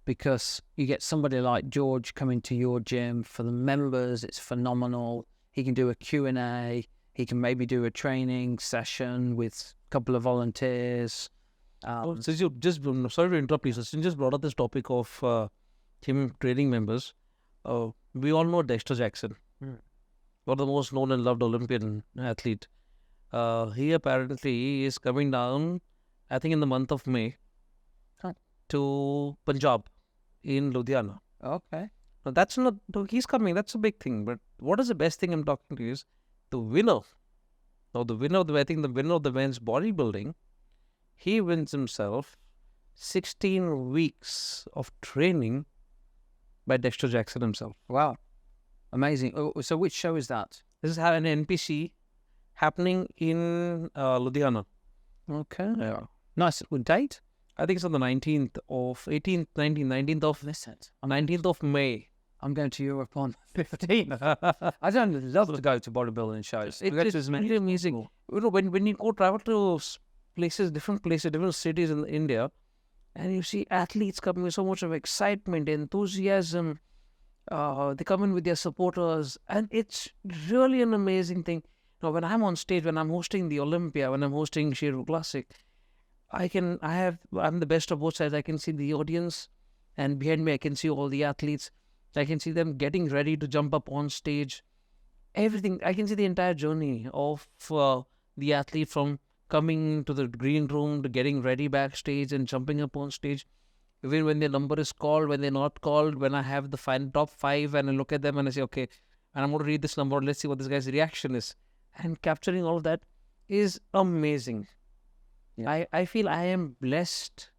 because you get somebody like George coming to your gym. For the members, it's phenomenal. He can do a Q&A. He can maybe do a training session with a couple of volunteers. Since you just, sorry to interrupt you, since you just brought up this topic of gym training members, we all know Dexter Jackson, one of the most known and loved Olympian athlete. He apparently is coming down, I think in the month of May, to Punjab in Ludhiana. Okay. Now that's not, he's coming, that's a big thing. But what is the best thing I'm talking to you is the winner. Now the winner of the, I think the winner of the men's bodybuilding, he wins himself 16 weeks of training by Dexter Jackson himself. Wow. Amazing. Oh, so which show is that? This is an NPC happening in Ludhiana. Okay. Yeah. Nice. Good date? I think it's on the 19th of 18th, 19th of Listen, 19th of May. I'm going to Europe on 15th. I don't love to go to bodybuilding shows. It's really amazing. You know, when you go travel to places, different cities in India, and you see athletes coming with so much of excitement, enthusiasm. They come in with their supporters, and it's really an amazing thing. Now, when I'm on stage, when I'm hosting the Olympia, when I'm hosting Sheru Classic, I'm the best of both sides. I can see the audience, and behind me, I can see all the athletes. I can see them getting ready to jump up on stage. Everything. I can see the entire journey of the athlete from coming to the green room to getting ready backstage and jumping up on stage. Even when their number is called, when they're not called, when I have the top 5 and I look at them and I say, okay, and I'm going to read this number. Let's see what this guy's reaction is. And capturing all of that is amazing. Yeah. I feel I am blessed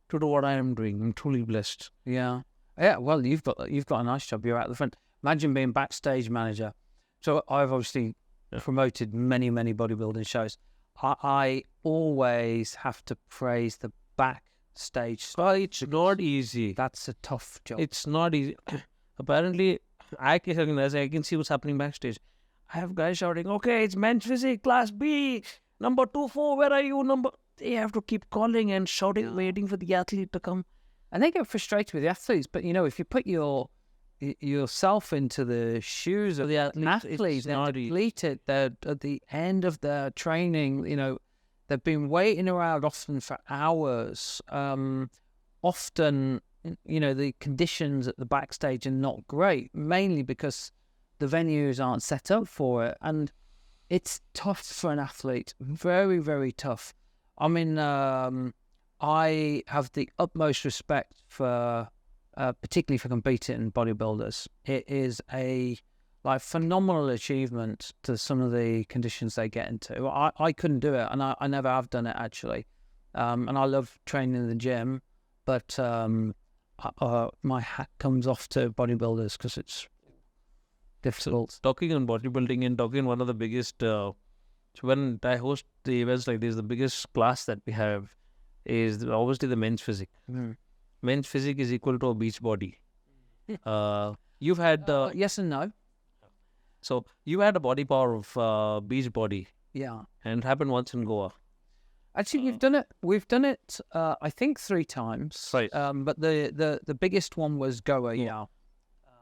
to do what I am doing. I'm truly blessed. Yeah. Yeah, well, you've got a nice job. You're out the front. Imagine being backstage manager. So I've obviously promoted many bodybuilding shows. I always have to praise the backstage. It's not easy. That's a tough job. It's not easy. Apparently, I can see what's happening backstage. I have guys shouting, okay, it's men's physique, class B, number 24, where are you? They have to keep calling and shouting, waiting for the athlete to come. And they get frustrated with the athletes. But, you know, if you put yourself into the shoes of the athletes, they're depleted. They're at the end of their training. You know, they've been waiting around often for hours. Often, you know, the conditions at the backstage are not great, mainly because the venues aren't set up for it. And it's tough for an athlete. Very, very tough. I mean, I have the utmost respect for, particularly for competing bodybuilders. It is a phenomenal achievement to some of the conditions they get into. I couldn't do it, and I never have done it actually. And I love training in the gym, but my hat comes off to bodybuilders because it's difficult. So, talking on bodybuilding and talking one of the biggest, when I host the events like this, the biggest class that we have is obviously the men's physique. Men's physique is equal to a beach body. You've had yes and no. So you had a body power of beach body. Yeah, and it happened once in Goa. Actually, we've done it. We've done it. I think 3 times. Right. But the biggest one was Goa. Yeah.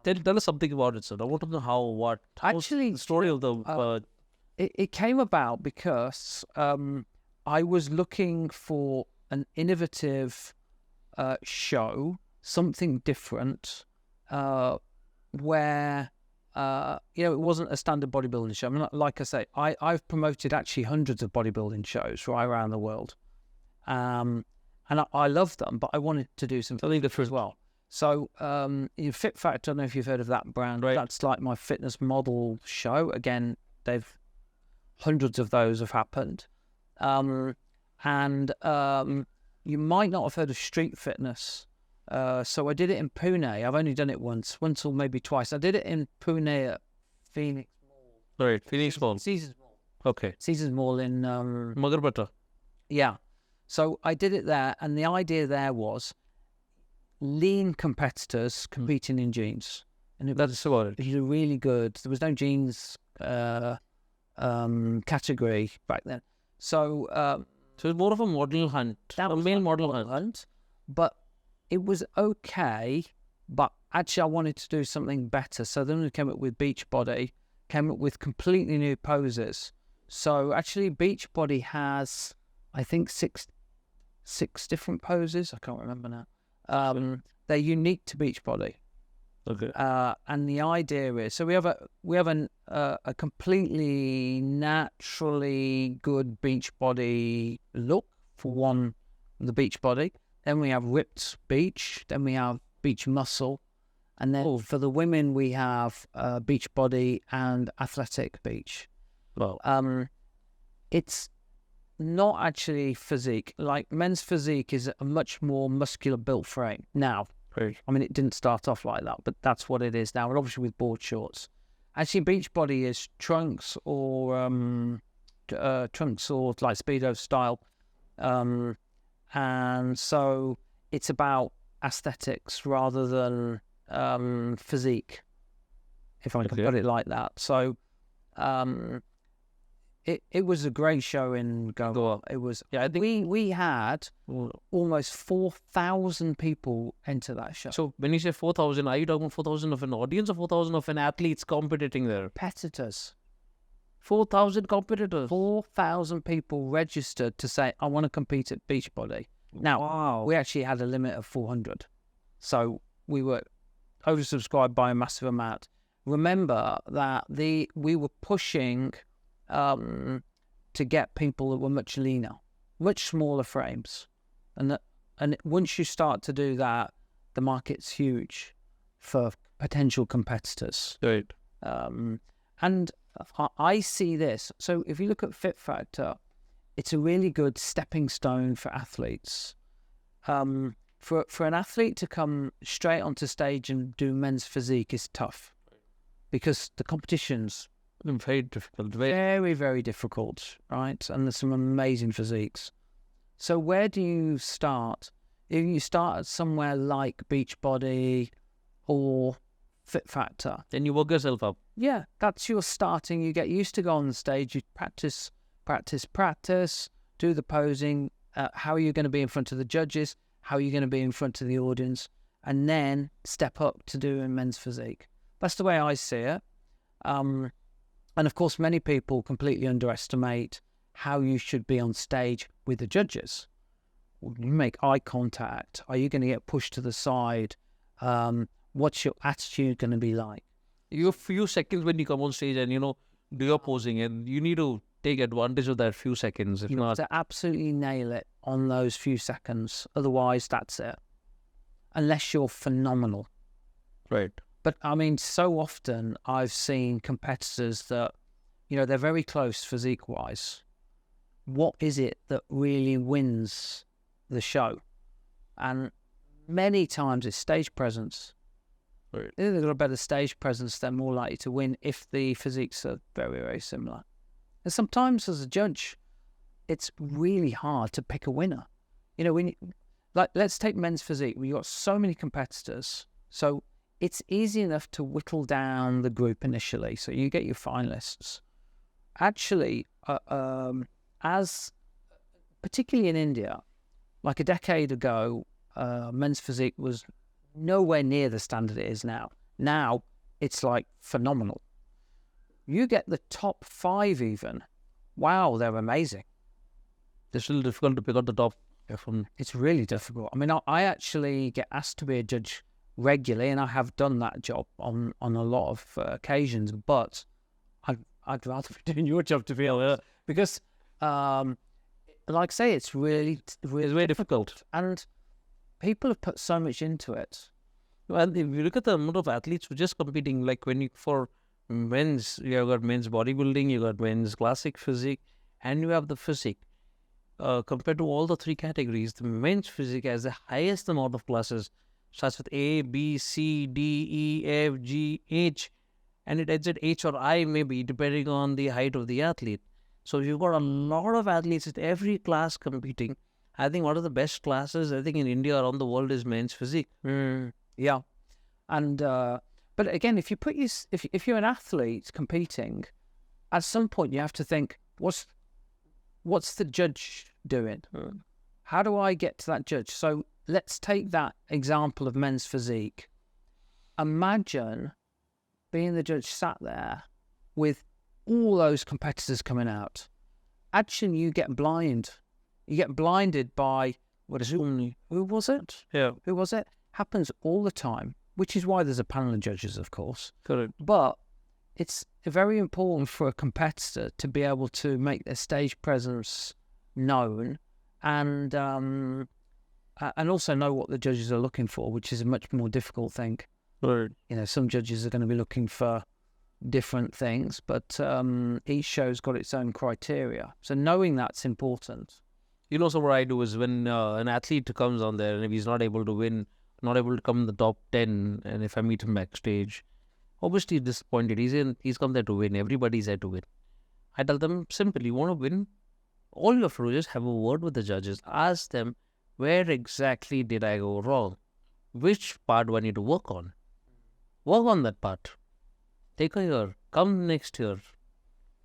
Tell us something about it, sir. I want to know how Actually, the story of the. It came about because I was looking for an innovative show, something different, where it wasn't a standard bodybuilding show. I mean, like I say, I've promoted actually hundreds of bodybuilding shows right around the world. And I love them, but I wanted to do something different as well. So Fit Factor, I don't know if you've heard of that brand. Right. That's like my fitness model show. Again, hundreds of those have happened. You might not have heard of Street Fitness. So I did it in Pune. I've only done it once or maybe twice. I did it in Pune at Phoenix Mall. Right, Phoenix Mall. Caesars Mall. Okay. Caesars Mall in... Magarbata. Yeah. So I did it there, and the idea there was lean competitors competing in jeans. And That's about it. it was really good. There was no jeans category back then. So So it's more of a model hunt. that A was male my model model hunt. hunt, but it was okay. But actually, I wanted to do something better. So then we came up with Beachbody, came up with completely new poses. So actually, Beachbody has, I think, six different poses. I can't remember now. They're unique to Beachbody. Okay. And the idea is, so we have a completely naturally good beach body look for one, the beach body. Then we have ripped beach. Then we have beach muscle, and then for the women we have beach body and athletic beach. Wow. It's not actually physique. Like men's physique is a much more muscular built frame now. Right. I mean, it didn't start off like that, but that's what it is now, and obviously with board shorts. Actually, Beachbody is trunks or like Speedo style, and so it's about aesthetics rather than physique, if I can put it like that. So, it was a great show in Goa. It was. Yeah, I think we had almost 4,000 people enter that show. So when you say 4,000, are you talking 4,000 of an audience or 4,000 of an athletes competing there? Competitors. 4,000 competitors. 4,000 people registered to say, I want to compete at Beachbody. Now, we actually had a limit of 400. So we were oversubscribed by a massive amount. Remember that we were pushing to get people that were much leaner, much smaller frames. And once you start to do that, the market's huge for potential competitors. Right. And I see this. So if you look at Fit Factor, it's a really good stepping stone for athletes. For an athlete to come straight onto stage and do men's physique is tough because the competition's Very difficult. very, very difficult, right? And there's some amazing physiques. So where do you start? If you start at somewhere like Beachbody or Fit Factor, Then you work yourself up. yeah, that's your starting. You get used to go on the stage. You practice, do the posing. How are you going to be in front of the judges? How are you going to be in front of the audience? And then step up to doing men's physique. That's the way I see it. And of course, many people completely underestimate how you should be on stage with the judges. You make eye contact. Are you going to get pushed to the side? What's your attitude going to be like? You have few seconds when you come on stage and, do your posing, and you need to take advantage of that few seconds. If You not, have to absolutely nail it on those few seconds. Otherwise, that's it. Unless you're phenomenal. right. But I mean, so often I've seen competitors that, they're very close physique-wise. What is it that really wins the show? And many times it's stage presence. Right. If they've got a better stage presence, they're more likely to win if the physiques are very, very similar. And sometimes as a judge, it's really hard to pick a winner. Let's take men's physique. We've got so many competitors. So it's easy enough to whittle down the group initially. So you get your finalists. Actually, as particularly in India, like a decade ago, men's physique was nowhere near the standard it is now. Now it's like phenomenal. You get the top 5 even. Wow, they're amazing. It's still difficult to pick out the top. It's really difficult. I mean, I actually get asked to be a judge regularly, and I have done that job on a lot of occasions. But I'd rather be doing your job, to be honest, because like I say, it's really very difficult. and people have put so much into it. Well, if you look at the amount of athletes who are just competing, like for men's, you have got men's bodybuilding, you got men's classic physique, and you have the physique. Compared to all the three categories, the men's physique has the highest amount of classes, starts with A, B, C, D, E, F, G, H, and it ends at H or I maybe, depending on the height of the athlete. So you've got a lot of athletes at every class competing. I think one of the best classes, I think in India, around the world, is men's physique. Yeah, and but again, if you're an athlete competing, at some point you have to think, what's the judge doing? How do I get to that judge? So let's take that example of men's physique. Imagine being the judge sat there with all those competitors coming out. Actually, you get blind. You get blinded by who was it? Yeah. Who was it? Happens all the time, which is why there's a panel of judges, of course. Correct. But it's very important for a competitor to be able to make their stage presence known and also know what the judges are looking for, which is a much more difficult thing. Right. You know, some judges are going to be looking for different things, but each show's got its own criteria. So knowing that's important. You know, so what I do is when an athlete comes on there and if he's not able to win, not able to come in the top 10, and if I meet him backstage, obviously disappointed. He's come there to win. Everybody's there to win. I tell them simply, you want to win? All you have to do is have a word with the judges. Ask them, where exactly did I go wrong? Which part do I need to work on? Work on that part. Take a year. Come next year.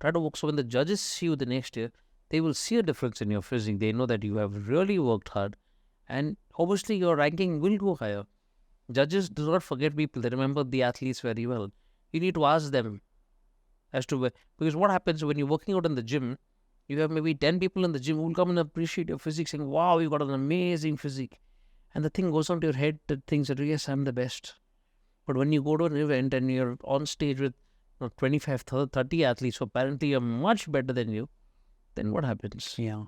Try to work. So when the judges see you the next year, they will see a difference in your physique. They know that you have really worked hard. And obviously your ranking will go higher. Judges do not forget people. They remember the athletes very well. You need to ask them as to where. Because what happens when you're working out in the gym, you have maybe 10 people in the gym who will come and appreciate your physique, saying, wow, you got an amazing physique. And the thing goes on to your head that thinks that, yes, I'm the best. But when you go to an event and you're on stage with 25, 30 athletes who apparently are much better than you, then what happens? Yeah.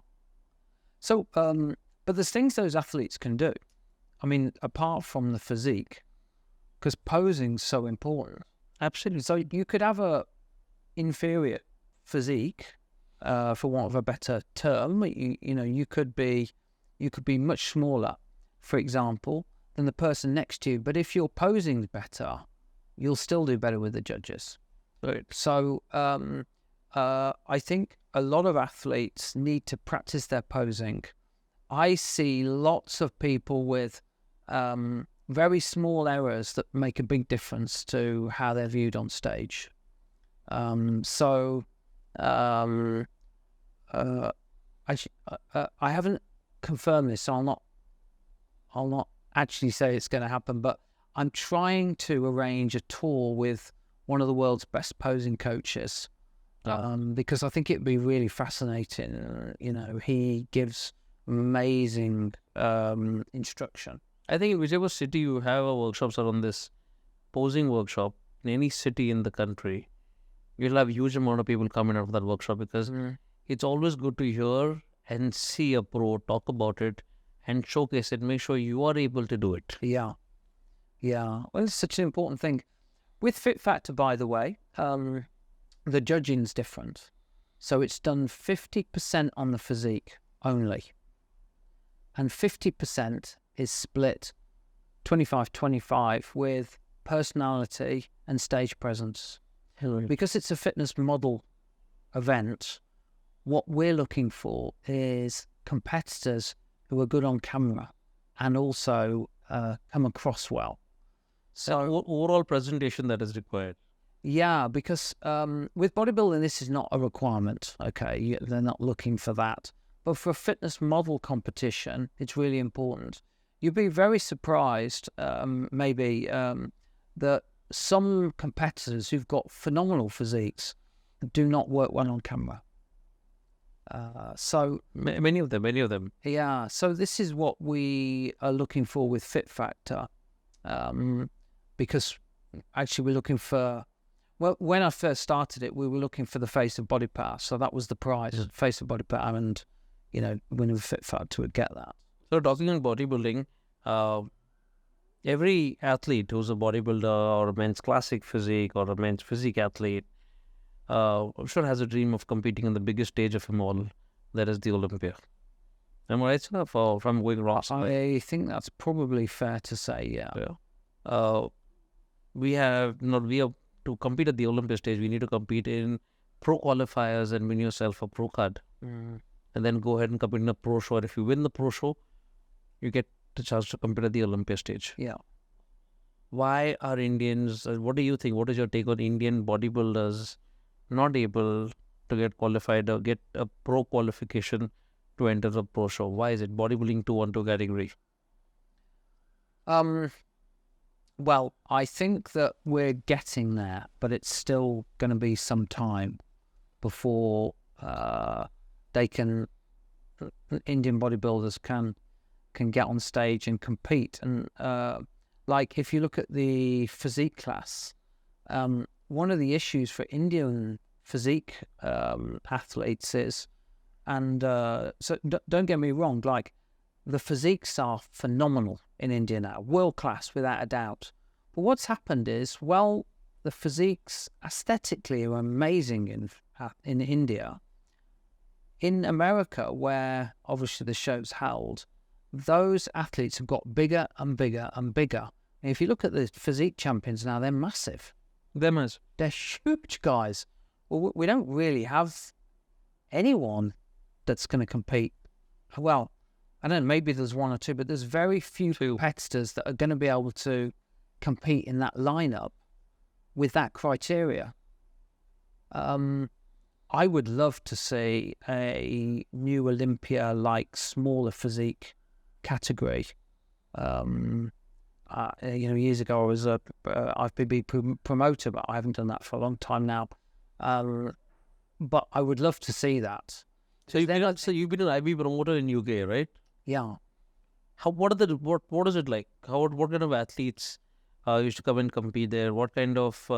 So, but there's things those athletes can do. I mean, apart from the physique, because posing's so important. Absolutely. So you could have a inferior physique, for want of a better term. You could be much smaller, for example, than the person next to you. But if your posing's better, you'll still do better with the judges. Right. So I think a lot of athletes need to practice their posing. I see lots of people with very small errors that make a big difference to how they're viewed on stage. I haven't confirmed this, so I'll not actually say it's going to happen, but I'm trying to arrange a tour with one of the world's best posing coaches, because I think it'd be really fascinating. He gives amazing instruction. I think in whichever city you have a workshops around this posing workshop, in any city in the country, you'll have a huge amount of people coming out of that workshop, because it's always good to hear and see a pro talk about it and showcase it. Make sure you are able to do it. Yeah. Well, it's such an important thing. With Fit Factor, by the way, the judging's different. So it's done 50% on the physique only. And 50% is split 25-25 with personality and stage presence. Because it's a fitness model event, what we're looking for is competitors who are good on camera and also come across well. So overall presentation that is required. Yeah, because with bodybuilding, this is not a requirement, okay? They're not looking for that. But for a fitness model competition, it's really important. You'd be very surprised, that some competitors who've got phenomenal physiques do not work well on camera. So many of them. Yeah, so this is what we are looking for with Fit Factor. because actually we're looking for, well, when I first started it, we were looking for the face of body power. So that was the prize, face of body power. And, you know, when we were Fit Factor would get that. So talking on bodybuilding, every athlete who's a bodybuilder or a men's classic physique or a men's physique athlete, I'm sure has a dream of competing on the biggest stage of them all, that is the Olympia. Am I right, sir? From going Ross? I think that's probably fair to say, yeah. We have to compete at the Olympia stage. We need to compete in pro qualifiers and win yourself a pro card, and then go ahead and compete in a pro show. And if you win the pro show, you get the chance to compete at the Olympia stage. Yeah. Why are Indians? What do you think? What is your take on Indian bodybuilders not able to get qualified or get a pro qualification to enter the pro show? Why is it bodybuilding 2-on-2 category? Well, I think that we're getting there, but it's still going to be some time before Indian bodybuilders can get on stage and compete. And like if you look at the physique class, one of the issues for Indian physique athletes is, and so don't get me wrong, like the physiques are phenomenal in India now, world class without a doubt. But what's happened is, well, the physiques aesthetically are amazing in India. In America, where obviously the show's held, those athletes have got bigger and bigger and bigger. And if you look at the physique champions now, they're massive. They're huge guys. Well, we don't really have anyone that's going to compete. Well, I don't know, maybe there's one or two, but there's very few competitors that are going to be able to compete in that lineup with that criteria. I would love to see a new Olympia-like smaller physique category. Years ago I was a IFBB promoter, but I haven't done that for a long time now. But I would love to see that. So you've been an IB promoter in UK, right? Yeah. What is it like? What kind of athletes used to come and compete there? What kind of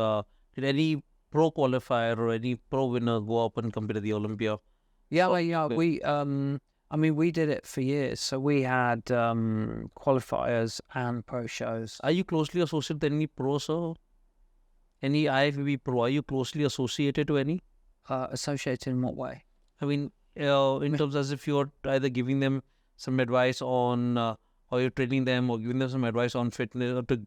did any pro qualifier or any pro winner go up and compete at the Olympia? Yeah, we did it for years. So we had qualifiers and pro shows. Are you closely associated with any pro, sir? Any IFBB pro? Are you closely associated to any? Associated in what way? I mean, in terms as if you're either giving them some advice on, or you're training them, or giving them some advice on fitness, or to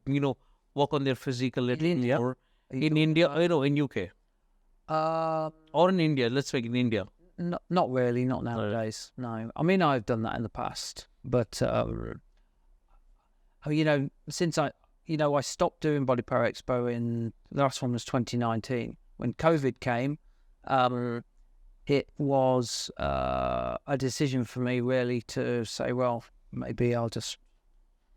work on their physical little more. In India, in UK, or in India. Let's say in India. Not really, not nowadays. No, I mean I've done that in the past, but since I stopped doing BodyPower Expo the last one was 2019 when COVID came. It was a decision for me really to say, well, maybe I'll just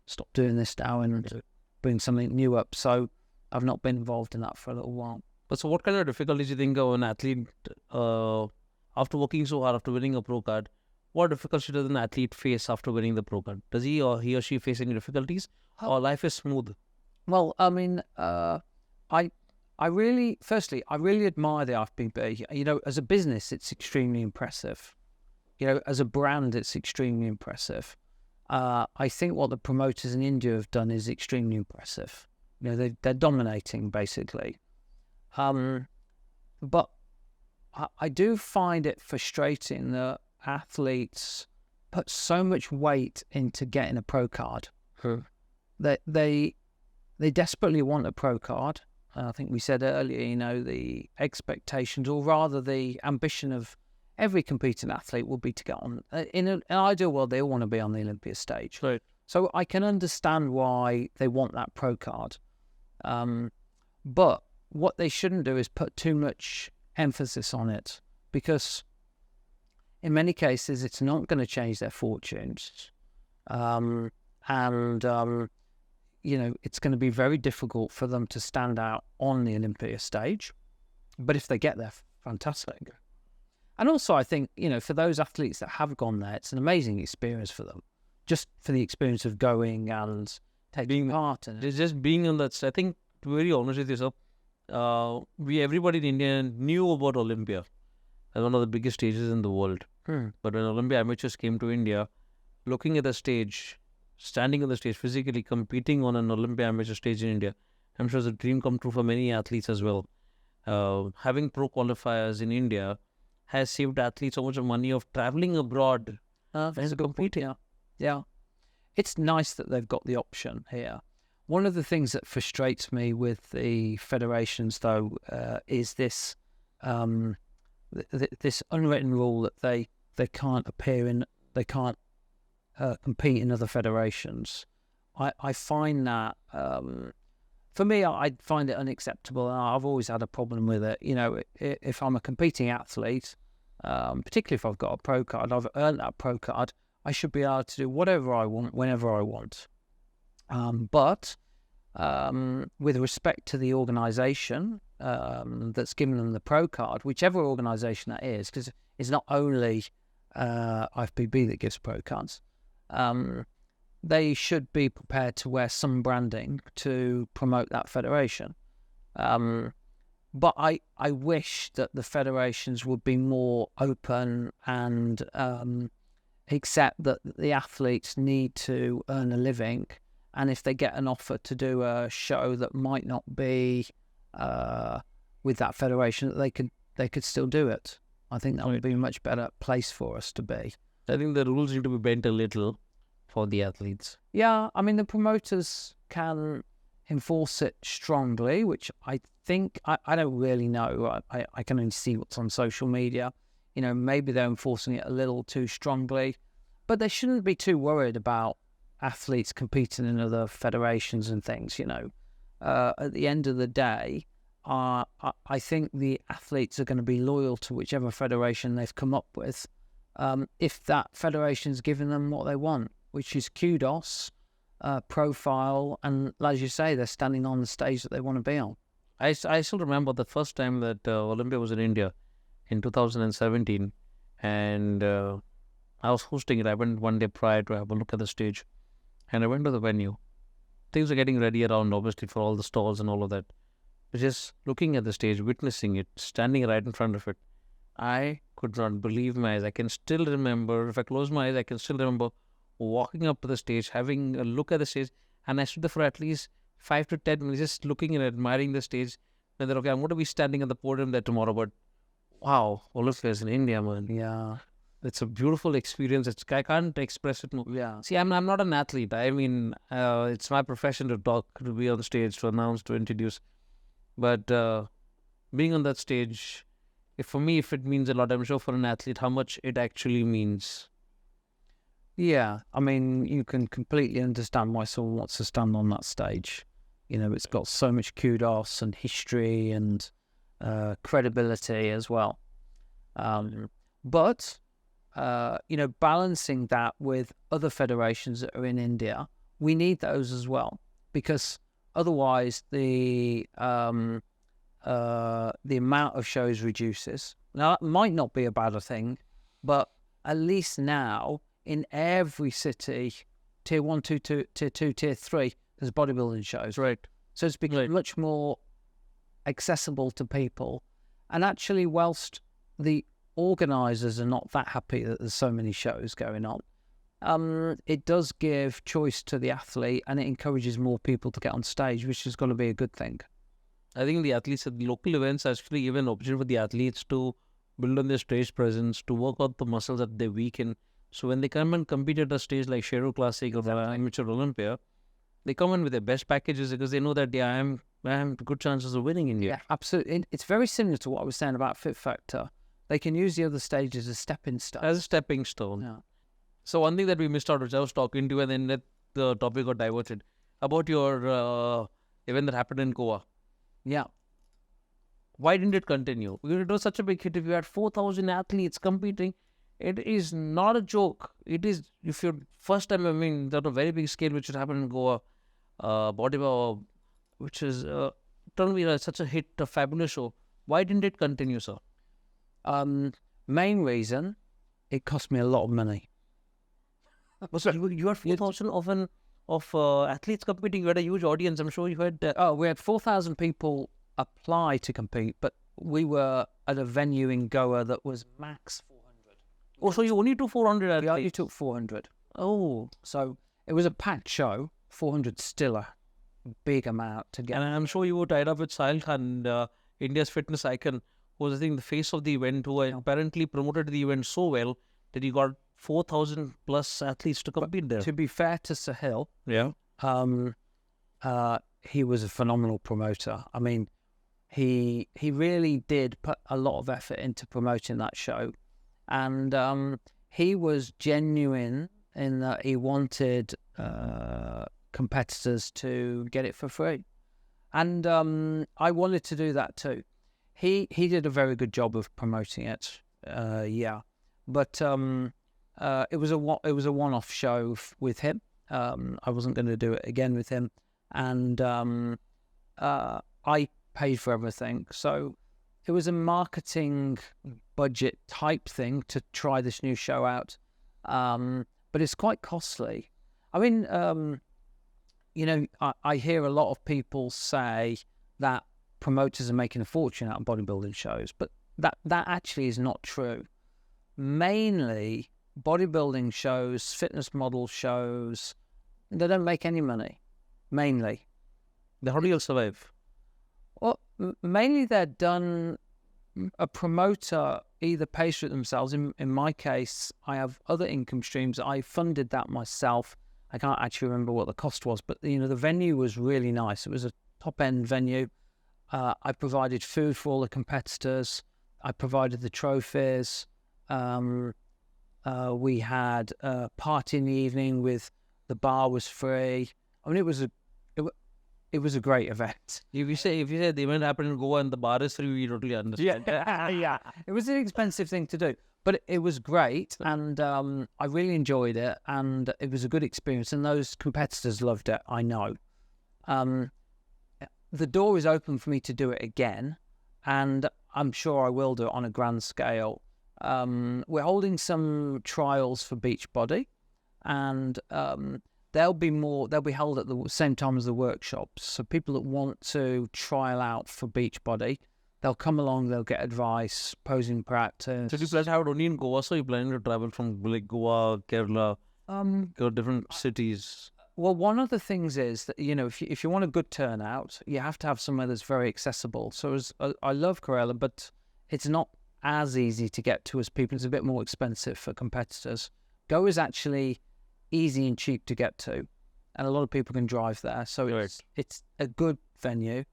stop doing this now and bring something new up. So I've not been involved in that for a little while. But so what kind of difficulties do you think of an athlete, after working so hard, after winning a pro card, what difficulties does an athlete face after winning the pro card? Does he or she face any difficulties, or life is smooth? Well, I mean, I really admire the IFBB. As a business, it's extremely impressive. As a brand, it's extremely impressive. I think what the promoters in India have done is extremely impressive. They're dominating, basically. But I do find it frustrating that athletes put so much weight into getting a pro card. That they desperately want a pro card. I think we said earlier, the expectations, or rather the ambition of every competing athlete will be to get on. In an ideal world, they all want to be on the Olympia stage. Right. So I can understand why they want that pro card. But what they shouldn't do is put too much emphasis on it, because in many cases, it's not going to change their fortunes. It's going to be very difficult for them to stand out on the Olympia stage. But if they get there, fantastic. And also, I think, for those athletes that have gone there, it's an amazing experience for them. Just for the experience of going and taking part in it. Just being on that, I think, to be very honest with you, sir, everybody in India knew about Olympia as one of the biggest stages in the world. But when Olympia amateurs came to India, looking at the stage, standing on the stage, physically competing on an Olympia amateur stage in India, I'm sure it's a dream come true for many athletes as well. Having pro qualifiers in India has saved athletes so much of money of traveling abroad and competing. Yeah. It's nice that they've got the option here. One of the things that frustrates me with the federations, though, is this this unwritten rule that they can't compete in other federations. I find that, for me, I find it unacceptable. I've always had a problem with it. You know, if I'm a competing athlete, particularly if I've got a pro card, I've earned that pro card, I should be able to do whatever I want, whenever I want. But with respect to the organisation that's given them the pro card, whichever organisation that is, because it's not only IFBB that gives pro cards, they should be prepared to wear some branding to promote that federation. But I wish that the federations would be more open and accept that the athletes need to earn a living, and if they get an offer to do a show that might not be with that federation, that they could still do it. I think that would be a much better place for us to be. I think the rules need to be bent a little for the athletes. Yeah, I mean, the promoters can enforce it strongly, which I think, I don't really know. I can only see what's on social media. You know, maybe they're enforcing it a little too strongly, but they shouldn't be too worried about athletes competing in other federations and things, you know. At the end of the day, I think the athletes are going to be loyal to whichever federation they've come up with, if that federation's giving them what they want, which is kudos, profile, and as you say, they're standing on the stage that they want to be on. I still remember the first time that Olympia was in India in 2017, and I was hosting it. I went one day prior to have a look at the stage, and I went to the venue. Things are getting ready around, obviously, for all the stalls and all of that. Just looking at the stage, witnessing it, standing right in front of it, I could not believe my eyes. I can still remember, if I close my eyes, I can still remember walking up to the stage, having a look at the stage, and I stood there for at least 5 to 10 minutes, just looking and admiring the stage. And then, okay, I'm going to be standing at the podium there tomorrow, but wow, Olympia is in India, man. Yeah. It's a beautiful experience. I can't express it more. Yeah. See, I'm not an athlete. I mean, it's my profession to talk, to be on stage, to announce, to introduce. But being on that stage, for me, if it means a lot, I'm sure for an athlete, how much it actually means. Yeah, I mean, you can completely understand why someone wants to stand on that stage. You know, it's got so much kudos and history and credibility as well. But, you know, balancing that with other federations that are in India, we need those as well, because otherwise the amount of shows reduces. Now, that might not be a bad thing, but at least now in every city, tier 1, tier 2, tier 3, there's bodybuilding shows. Right. So it's become much more accessible to people. And actually, whilst the organisers are not that happy that there's so many shows going on, it does give choice to the athlete, and it encourages more people to get on stage, which is going to be a good thing. I think the athletes at the local events actually give an opportunity for the athletes to build on their stage presence, to work out the muscles that they weaken. So when they come and compete at a stage like Shero Classic or Amateur Olympia, they come in with their best packages because they know that I have good chances of winning in here. Yeah, absolutely. It's very similar to what I was saying about Fit Factor. They can use the other stages as stepping stones. As a stepping stone. Yeah. So one thing that we missed out, which I was talking to, and then the topic got diverted, about your event that happened in Goa. Yeah. Why didn't it continue? Because it was such a big hit. If you had 4,000 athletes competing, it is not a joke. It is, if you're first time, I mean, on a very big scale, which would happen in Goa, BodyPower, which is turned me such a hit, a fabulous show. Why didn't it continue, sir? Main reason, it cost me a lot of money. You had 4,000 of an of athletes competing. You had a huge audience. I'm sure you had. We had 4,000 people apply to compete, but we were at a venue in Goa that was max 400. Oh, so you only took 400 athletes? We only took 400. Oh. So it was a packed show. 400 still a big amount to get. And I'm sure you were tied up with Sahil Khan, India's fitness icon, who was, I think, the face of the event, who apparently promoted the event so well that he got 4,000 plus athletes to compete there. To be fair to Sahil, Yeah. he was a phenomenal promoter. I mean, he really did put a lot of effort into promoting that show, and he was genuine in that he wanted competitors to get it for free, and I wanted to do that too. He did a very good job of promoting it, but it was a one-off show with him. I wasn't going to do it again with him, and I paid for everything. So it was a marketing budget type thing to try this new show out, but it's quite costly. I mean, I hear a lot of people say that promoters are making a fortune out of bodybuilding shows, but that actually is not true. Mainly, bodybuilding shows, fitness model shows, they don't make any money. Mainly. Then how do you survive? Well, mainly they're done. A promoter either pays for it themselves. In my case, I have other income streams. I funded that myself. I can't actually remember what the cost was, but the venue was really nice. It was a top-end venue. I provided food for all the competitors. I provided the trophies. We had a party in the evening with the bar was free. I mean, it was a great event. If you say the event happened in Goa and the bar is free, we totally understand. Yeah. It was an expensive thing to do, but it was great, and I really enjoyed it, and it was a good experience, and those competitors loved it, I know. The door is open for me to do it again, and I'm sure I will do it on a grand scale. We're holding some trials for Beachbody, and they'll be held at the same time as the workshops. So people that want to trial out for Beachbody, they'll come along, they'll get advice, posing practice. So you plan to have it only in Goa, so you're planning to travel from like Goa, Kerala, go to different cities? Well, one of the things is that, if you want a good turnout, you have to have somewhere that's very accessible. So I love Kerala, but it's not as easy to get to as people. It's a bit more expensive for competitors. Goa is actually easy and cheap to get to, and a lot of people can drive there. So it's a good venue.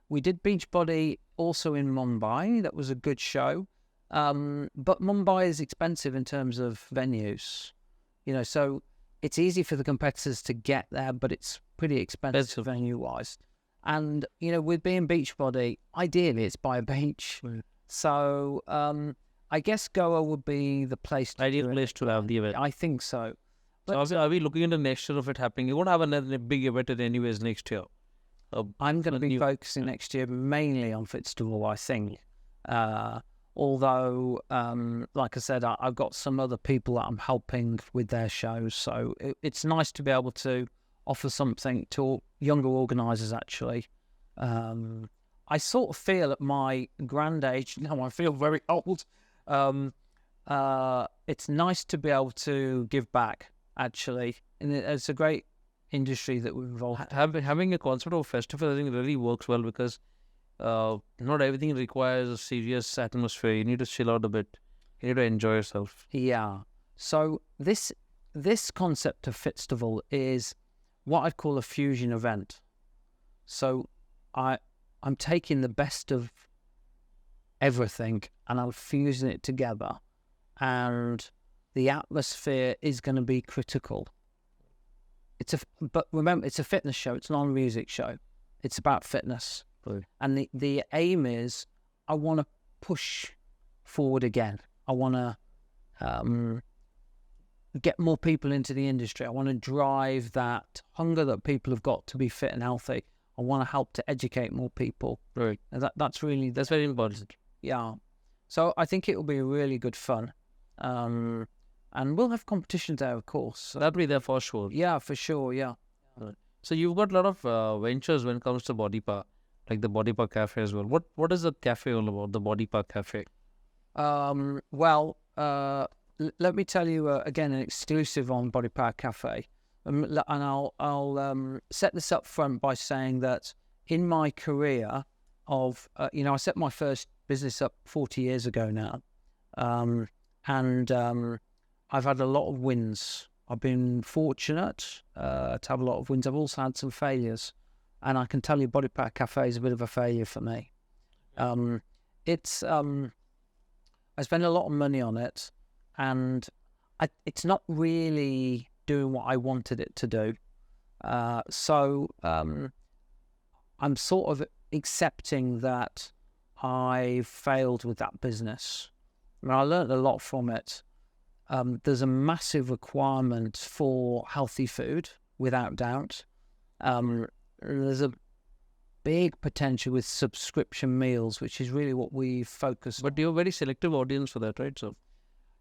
We did Beachbody also in Mumbai. That was a good show. But Mumbai is expensive in terms of venues. So it's easy for the competitors to get there, but it's pretty expensive venue-wise. And, with being Beachbody, ideally it's by a beach. Right. So I guess Goa would be the ideal place to have the event. I think so. But so are we looking into next year of it happening? You won't have another big event anyways next year. I'm going to be focusing next year mainly on Fitstable, I think. Although, like I said, I've got some other people that I'm helping with their shows. So it's nice to be able to offer something to younger organisers, actually. I sort of feel at my grand age, now I feel very old, it's nice to be able to give back, actually. And it's a great industry that we're involved in. Having a concept of festival, I think, really works well because not everything requires a serious atmosphere. You need to chill out a bit. You need to enjoy yourself. Yeah. So this concept of Fitstable is what I'd call a fusion event. So I'm taking the best of everything and I'm fusing it together, and the atmosphere is going to be critical. But remember, it's a fitness show. It's not a music show. It's about fitness. Right. And the aim is I want to push forward again. I want to get more people into the industry. I want to drive that hunger that people have got to be fit and healthy. I want to help to educate more people. Right. And that's very important. Yeah. So I think it will be really good fun. And we'll have competition there, of course. So that'll be there for sure. Yeah, for sure. Yeah. So you've got a lot of ventures when it comes to BodyPower, like the BodyPower Cafe as well. What is the cafe all about, the BodyPower Cafe? Well, let me tell you again an exclusive on BodyPower Cafe, and I'll set this up front by saying that in my career of I set my first business up 40 years ago now, and I've had a lot of wins. I've been fortunate to have a lot of wins. I've also had some failures, and I can tell you, BodyPower Cafe is a bit of a failure for me. It's I spend a lot of money on it, and it's not really doing what I wanted it to do. So I'm sort of accepting that I failed with that business. I mean, I learned a lot from it. There's a massive requirement for healthy food, without doubt. There's a big potential with subscription meals, which is really what we focus on. But you're a very selective audience for that, right? So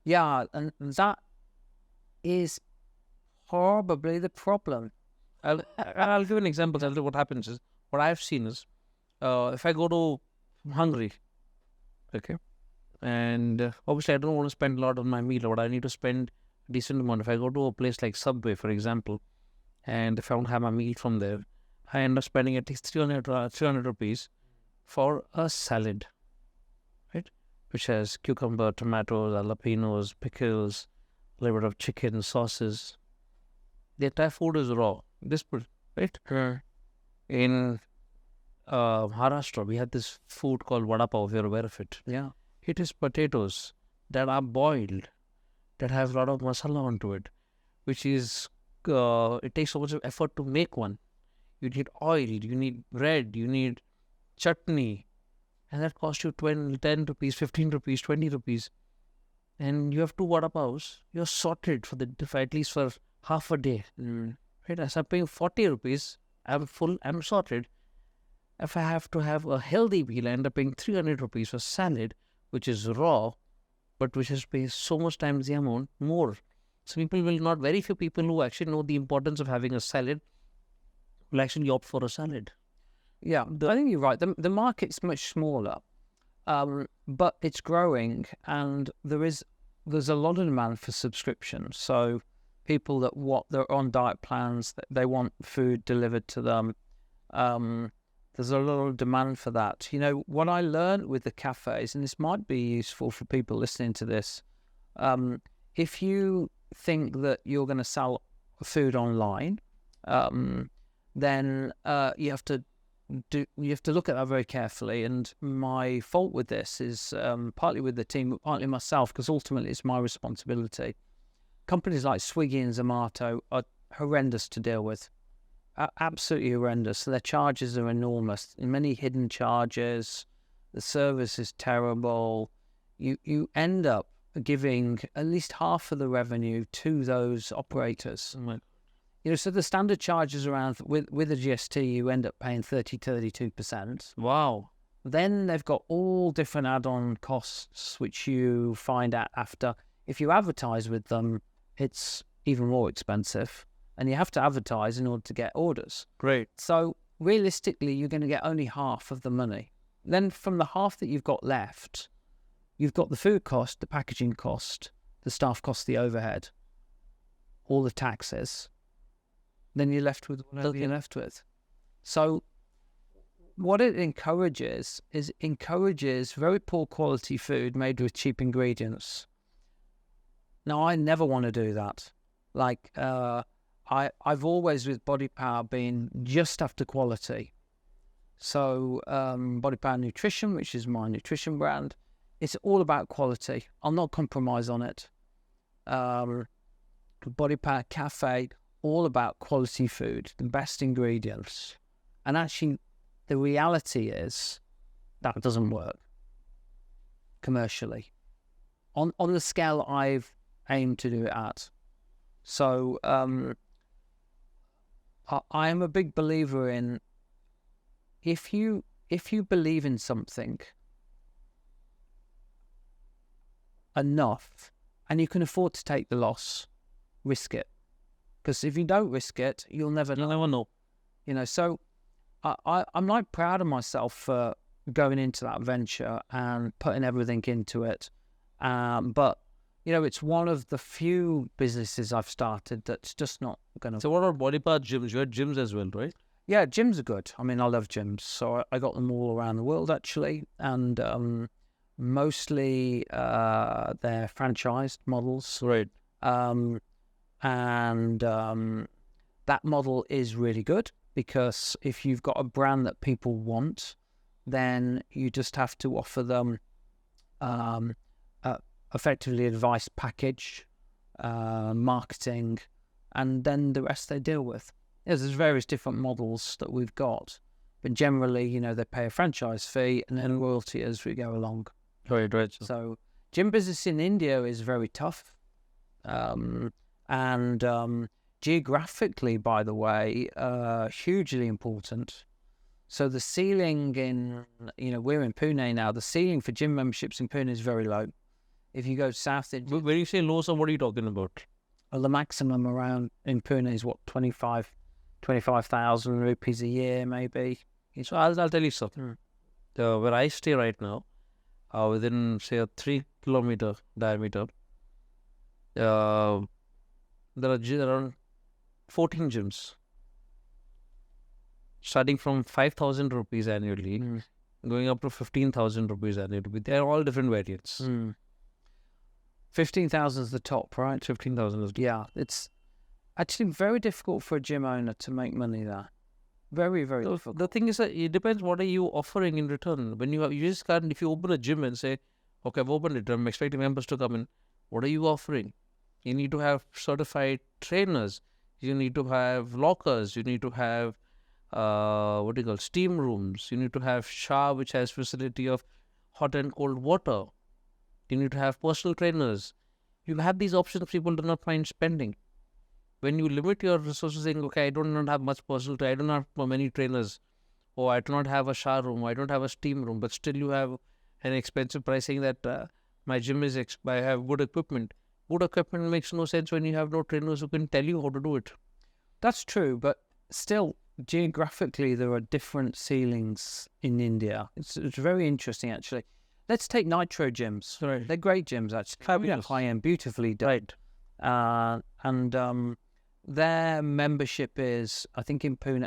Yeah, and that is probably the problem. I'll give an example. I'll tell you what happens is, what I've seen is, if I go to Hungary, okay, and obviously I don't want to spend a lot on my meal, but I need to spend a decent amount. If I go to a place like Subway, for example, and if I want to have my meal from there, I end up spending at least 300 rupees for a salad, right? Which has cucumber, tomatoes, jalapenos, pickles, a little bit of chicken, sauces. The entire food is raw. Right? In Maharashtra, we had this food called vada pav, if you're aware of it. Yeah. It is potatoes that are boiled, that have a lot of masala onto it, which is, it takes so much of effort to make one. You need oil, you need bread, you need chutney, and that costs you 10 rupees, 15 rupees, 20 rupees. And you have two vada pavs, you're sorted for at least for half a day. Right? As I'm paying 40 rupees, I'm full, I'm sorted. If I have to have a healthy meal, I end up paying 300 rupees for salad, which is raw, but which has paid so much times the amount more. So very few people who actually know the importance of having a salad will actually opt for a salad. Yeah, I think you're right. The market's much smaller, but it's growing, and there's a lot of demand for subscriptions. So people they're on diet plans, they want food delivered to them. There's a lot of demand for that. What I learned with the cafes, and this might be useful for people listening to this, if you think that you're going to sell food online, then you have to look at that very carefully. And my fault with this is partly with the team, but partly myself, because ultimately it's my responsibility. Companies like Swiggy and Zomato are horrendous to deal with, absolutely horrendous. Their charges are enormous, many hidden charges. The service is terrible. You end up giving at least half of the revenue to those operators. So the standard charges around, with a GST, you end up paying 32%. Wow. Then they've got all different add-on costs, which you find out after. If you advertise with them, it's even more expensive. And you have to advertise in order to get orders. Great. So realistically, you're going to get only half of the money. Then from the half that you've got left, you've got the food cost, the packaging cost, the staff cost, the overhead, all the taxes. Then you're left with whatever you're left with. So what it encourages very poor quality food made with cheap ingredients. Now, I never want to do that. Like, I've always, with BodyPower, been just after quality. So BodyPower Nutrition, which is my nutrition brand, it's all about quality. I'll not compromise on it. BodyPower Cafe, all about quality food, the best ingredients. And actually, the reality is that doesn't work commercially on the scale I've aimed to do it at. So I am a big believer in, if you believe in something enough and you can afford to take the loss, risk it. Because if you don't risk it, you'll never know. You know, so I'm like proud of myself for going into that venture and putting everything into it. But you know, it's one of the few businesses I've started that's just not going to. So what about BodyPower gyms? You had gyms as well, right? Yeah, gyms are good. I mean, I love gyms, so I got them all around the world actually, and mostly they're franchised models. Right. And that model is really good because if you've got a brand that people want, then you just have to offer them effectively advice package, marketing, and then the rest they deal with. Yes, there's various different models that we've got, but generally, you know, they pay a franchise fee and then a royalty as we go along. Right. So gym business in India is very tough. And geographically, by the way, hugely important. So the ceiling in, you know, we're in Pune now, the ceiling for gym memberships in Pune is very low. If you go south, When you say low, so what are you talking about? well, the maximum around in Pune is what, 25,000 rupees a year, maybe. So I'll tell you something. Where I stay right now, within say a 3-kilometer diameter, there are around 14 gyms, starting from 5,000 rupees annually, going up to 15,000 rupees annually. They are all different variants. 15,000 is the top, right? 15,000 is Yeah, it's actually very difficult for a gym owner to make money there. Very, very difficult. The thing is that it depends what are you offering in return. When you just can't, if you open a gym and say, okay, I've opened it, I'm expecting members to come in, what are you offering? You need to have certified trainers. You need to have lockers. You need to have steam rooms. You need to have shower which has facility of hot and cold water. You need to have personal trainers. You have these options people do not mind spending. When you limit your resources saying, okay, I do not have much personal training, I don't have many trainers, or I do not have a shower room, I don't have a steam room, but still you have an expensive price saying that my gym is, I have good equipment. Good equipment makes no sense when you have no trainers who can tell you how to do it. That's true, but still, geographically, there are different ceilings in India. It's very interesting, actually. Let's take Nitro gyms. Right. They're great gyms, actually. Fabulous. High-end, beautifully done. Right. And their membership is, I think in Pune,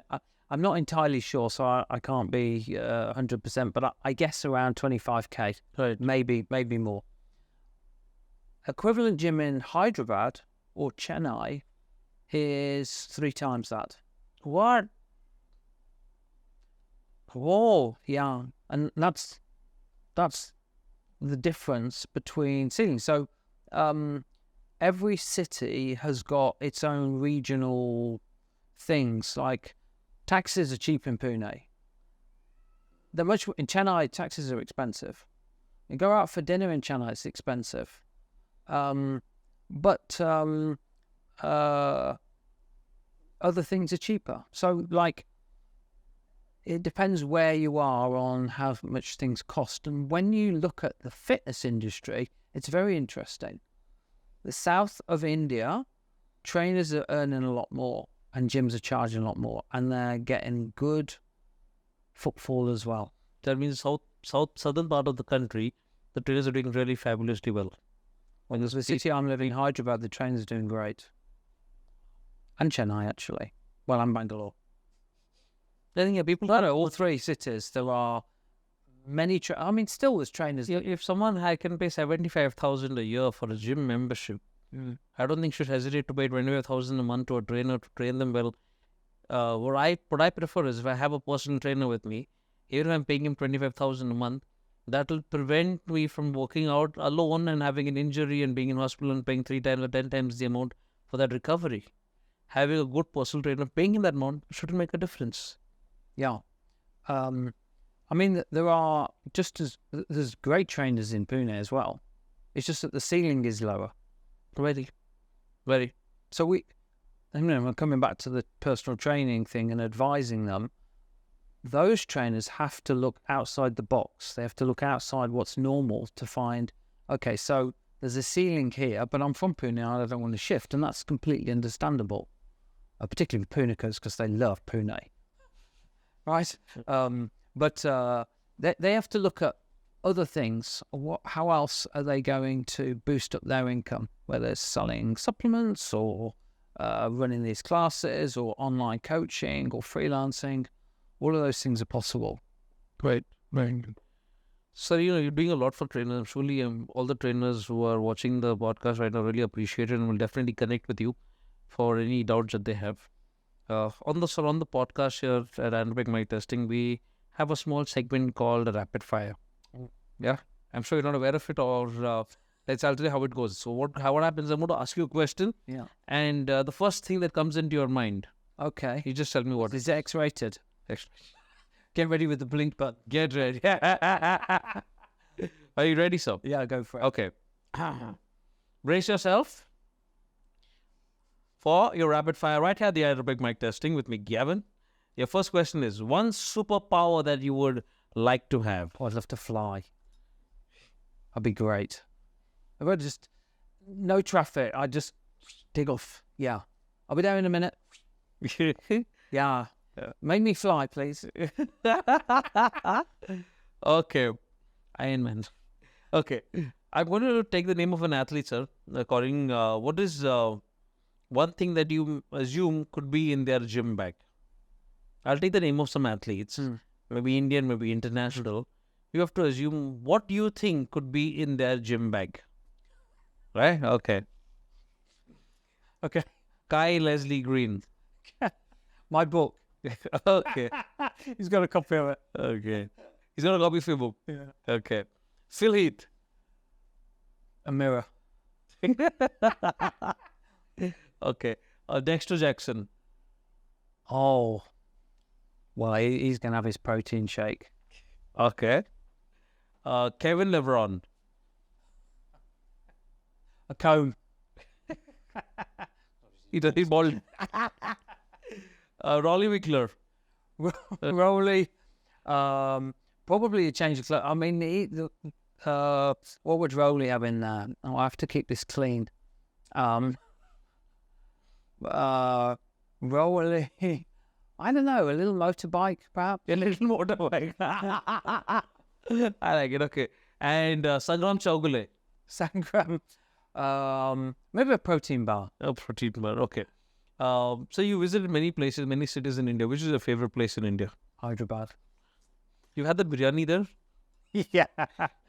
I'm not entirely sure, so I can't be 100%, but I guess around 25k, Right. maybe more. Equivalent gym in Hyderabad or Chennai is 3 times that. What? Whoa. Yeah, and that's the difference between ceilings. So every city has got its own regional things. Like taxis are cheap in Pune. In Chennai, taxis are expensive. You go out for dinner in Chennai, it's expensive. But other things are cheaper. So like, it depends where you are on how much things cost. And when you look at the fitness industry, it's very interesting. The south of India, trainers are earning a lot more and gyms are charging a lot more, and they're getting good footfall as well. That means southern part of the country, the trainers are doing really fabulously well. Well, the city I'm living in, Hyderabad, the trainers are doing great. And Chennai, actually. Well, and Bangalore. I think people all 3 cities, there are many, still there's trainers. If someone can pay 75,000 a year for a gym membership, I don't think should hesitate to pay 25,000 a month to a trainer to train them well. What I prefer is if I have a personal trainer with me, even if I'm paying him 25,000 a month, that will prevent me from working out alone and having an injury and being in hospital and paying 3 times or 10 times the amount for that recovery. Having a good personal trainer, paying him that amount shouldn't make a difference. Yeah. There are there's great trainers in Pune as well. It's just that the ceiling is lower. Very. So I'm coming back to the personal training thing and advising them. Those trainers have to look outside the box. They have to look outside what's normal to find, okay, so there's a ceiling here, but I'm from Pune and I don't want to shift. And that's completely understandable, particularly with Punicas because they love Pune. right? But they have to look at other things. How else are they going to boost up their income? Whether it's selling supplements or running these classes or online coaching or freelancing. All of those things are possible. Right. So, you're doing a lot for trainers. Surely all the trainers who are watching the podcast right now really appreciate it and will definitely connect with you for any doubts that they have. On the podcast here at ANDROPIQUE MIC Testing, we have a small segment called a rapid fire. Yeah, I'm sure you're not aware of it, or I'll tell you how it goes. So what happens? I'm going to ask you a question. Yeah. And the first thing that comes into your mind, Okay. you just tell me what. Is it X-rated? Get ready with the blink button. Get ready. Are you ready, sir? Yeah, go for it. Okay. Brace yourself for your rapid fire right here at the ANDROPIQUE MIC Testing with me, Gavin. Your first question is, one superpower that you would like to have? Oh, I'd love to fly. That'd be great. If I just no traffic, I just dig off. Yeah, I'll be there in a minute. Yeah. Make me fly, please. Okay. Iron Man. Okay. I'm going to take the name of an athlete, sir. According, what is one thing that you assume could be in their gym bag? I'll take the name of some athletes. Maybe Indian, maybe international. You have to assume what do you think could be in their gym bag. Right? Okay. Okay. Kai Leslie Green. My book. Okay. He's got a copy of it. Okay. He's got a copy of your book. Yeah. Okay. Phil Heath. A mirror. Okay. Dexter Jackson. Oh. Well, he's going to have his protein shake. Okay. Kevin LeBron. A comb. He's bald. Rolly Wickler. Rolly. Probably a change of clothes. I mean, what would Rolly have in there? Oh, I have to keep this clean. Rolly. I don't know. A little motorbike, perhaps. A little motorbike. I like it. Okay. And Sangram Chaugule. Sangram. Maybe a protein bar. A protein bar. Okay. So you visited many places, many cities in India. Which is your favorite place in India? Hyderabad. You had the biryani there? Yeah.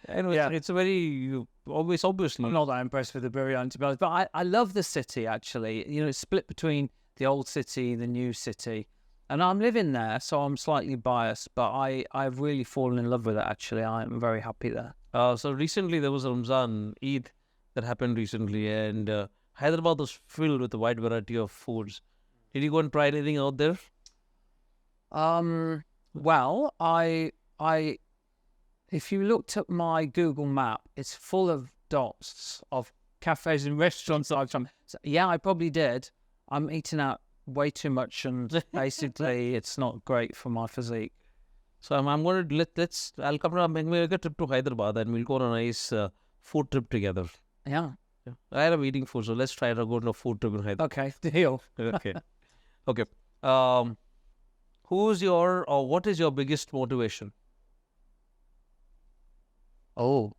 It's a very, obviously. I'm not that impressed with the biryani, to be honest, but I love the city, actually. It's split between the old city, the new city. And I'm living there, so I'm slightly biased, but I've really fallen in love with it, actually. I'm very happy there. So recently there was a Ramzan Eid that happened recently, and Hyderabad was filled with a wide variety of foods. Did you go and try anything out there? Well, if you looked at my Google map, it's full of dots of cafes and restaurants that I've tried. So, yeah, I probably did. I'm eating out way too much, and basically it's not great for my physique. So I'm going to I'll come to make a trip to Hyderabad and we'll go on a nice food trip together. Yeah. I love eating food, so let's try to go on a food trip in Hyderabad. Okay, deal. Okay. Okay. What is your biggest motivation? Oh,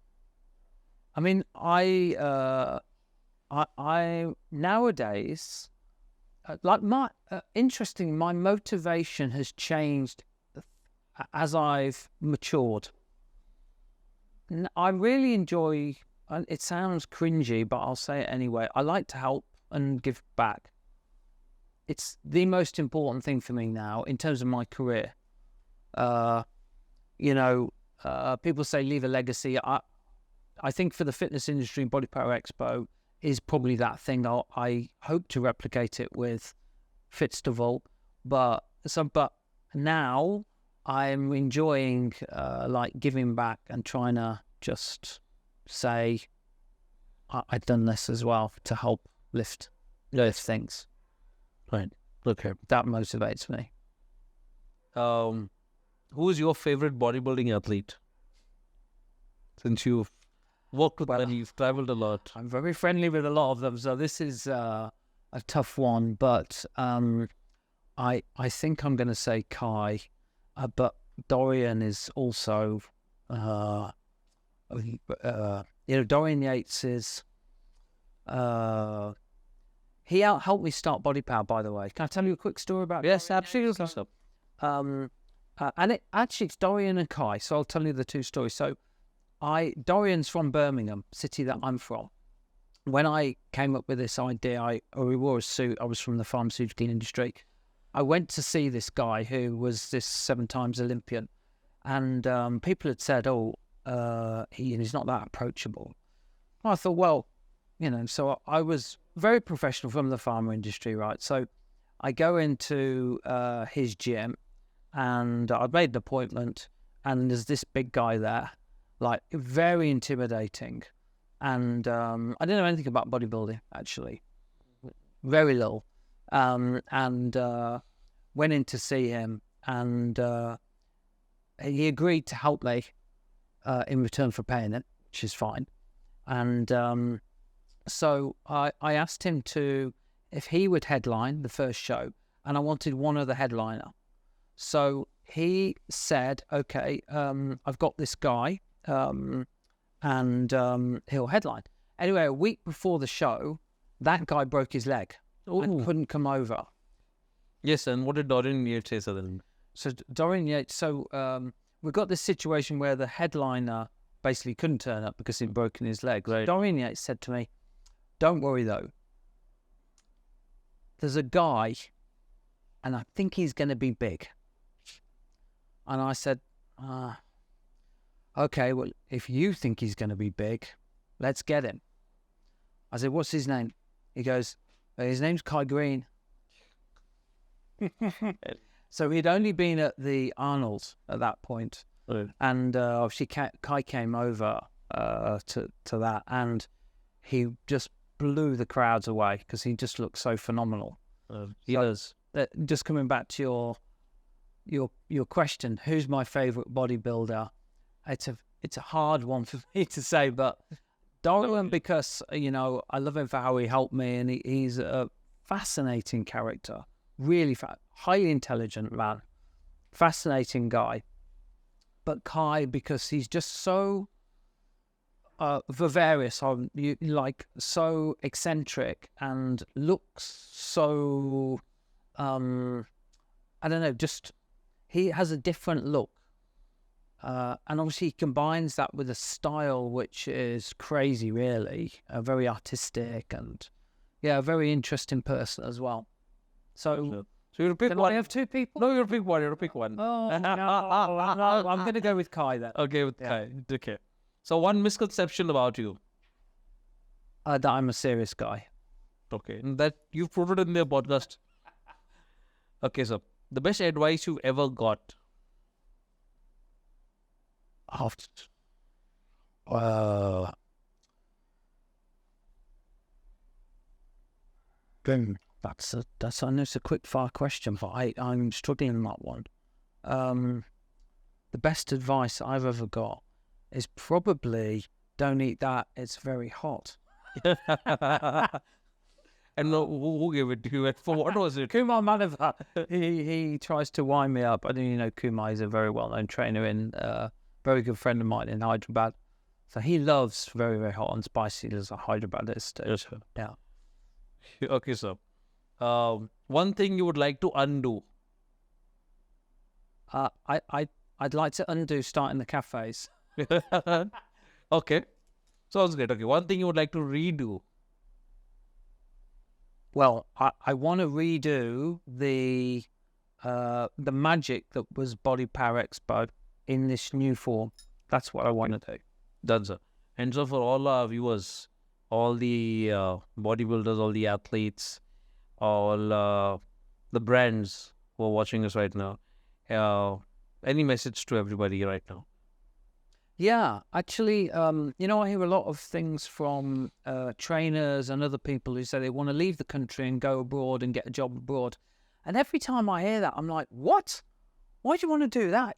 I mean, I nowadays, like interesting, my motivation has changed as I've matured. I really enjoy, and it sounds cringy, but I'll say it anyway. I like to help and give back. It's the most important thing for me now in terms of my career. People say leave a legacy. I think for the fitness industry, BodyPower Expo is probably that thing. I hope to replicate it with Fitstival, but now I'm enjoying like giving back and trying to just say I've done this as well to help lift things. Right. Okay. That motivates me. Who is your favorite bodybuilding athlete? Since you've worked with many, you've traveled a lot. I'm very friendly with a lot of them, so this is a tough one. But I think I'm going to say Kai. but Dorian is also, Dorian Yates is, he helped me start BodyPower, by the way. Can I tell you a quick story about Yes, Dorian absolutely, Yates? sir. And it's Dorian and Kai, so I'll tell you the two stories. So Dorian's from Birmingham, city that I'm from. When I came up with this idea, we wore a suit. I was from the pharmaceutical industry. I went to see this guy who was this 7-time Olympian, and people had said, he's not that approachable. I thought, well, so I was very professional from the pharma industry, right? So I go into his gym, and I'd made an appointment, and there's this big guy there, like very intimidating. And I didn't know anything about bodybuilding, actually, very little. And went in to see him, and he agreed to help me in return for paying it, which is fine. And so I asked him if he would headline the first show, and I wanted one other headliner. So he said, okay, I've got this guy, and he'll headline. Anyway, a week before the show, that guy broke his leg and couldn't come over. Yes, and what did Dorian Yates say, sir? Then? So Dorian Yates, we've got this situation where the headliner basically couldn't turn up because he'd broken his leg. Right. Dorian Yates said to me, don't worry though, there's a guy and I think he's going to be big. And I said, okay, well, if you think he's going to be big, let's get him. I said, what's his name? He goes, his name's Kai Green. So he'd only been at the Arnold at that point. Right. And obviously Kai came over to that, and he just blew the crowds away because he just looked so phenomenal. He does. Just coming back to your question, who's my favourite bodybuilder? It's a hard one for me to say, but Dorian, because I love him for how he helped me, and he's a fascinating character, really highly intelligent man, fascinating guy. But Kai, because he's just so vivarious, so eccentric, and looks so I don't know, just he has a different look. And obviously he combines that with a style which is crazy, really, very artistic, and a very interesting person as well. So you'll pick can one. I have two people? No, you'll pick one. You'll pick one. Oh, no, I'm going to go with Kai then. Okay, with Kai. Okay. So one misconception about you. That I'm a serious guy. Okay, and that you've put it in their podcast. Okay, so the best advice you ever got. That's I know it's a quick fire question, but I'm struggling in that one. The best advice I've ever got is probably don't eat that, it's very hot. And who gave it to you? For what was it? Kumar Madhav, he tries to wind me up. I don't Kumar is a very well-known trainer in very good friend of mine in Hyderabad. So he loves very, very hot and spicy as a Hyderabadist. Yes, sir. Yeah. Okay, sir. One thing you would like to undo? I'd like to undo starting the cafes. Okay. Sounds great. Okay. One thing you would like to redo? Well, I want to redo the magic that was BodyPower Expo in this new form. That's what I want to do. Done, sir. And so for all our viewers, all the bodybuilders, all the athletes, all the brands who are watching us right now, any message to everybody right now? Yeah, actually, I hear a lot of things from trainers and other people who say they want to leave the country and go abroad and get a job abroad. And every time I hear that, I'm like, what? Why do you want to do that?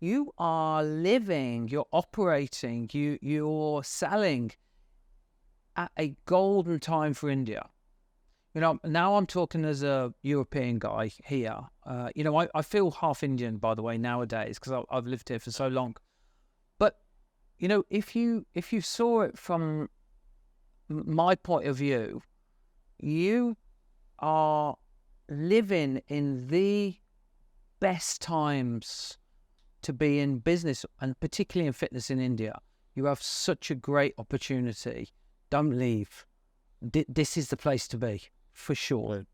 You are living, you're operating, you're selling at a golden time for India. Now I'm talking as a European guy here. I feel half Indian, by the way, nowadays, because I've lived here for so long. But, if you saw it from my point of view, you are living in the best times to be in business, and particularly in fitness in India. You have such a great opportunity. Don't leave. This is the place to be, for sure.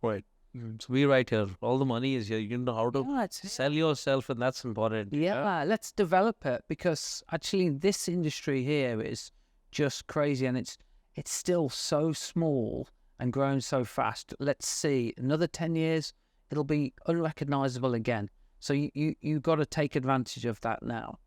Right. So we right here. All the money is here. You know how to sell yourself, and that's important. Yeah, let's develop it, because actually this industry here is just crazy, and it's still so small and growing so fast. Let's see, another 10 years, it'll be unrecognizable again. So you got to take advantage of that now.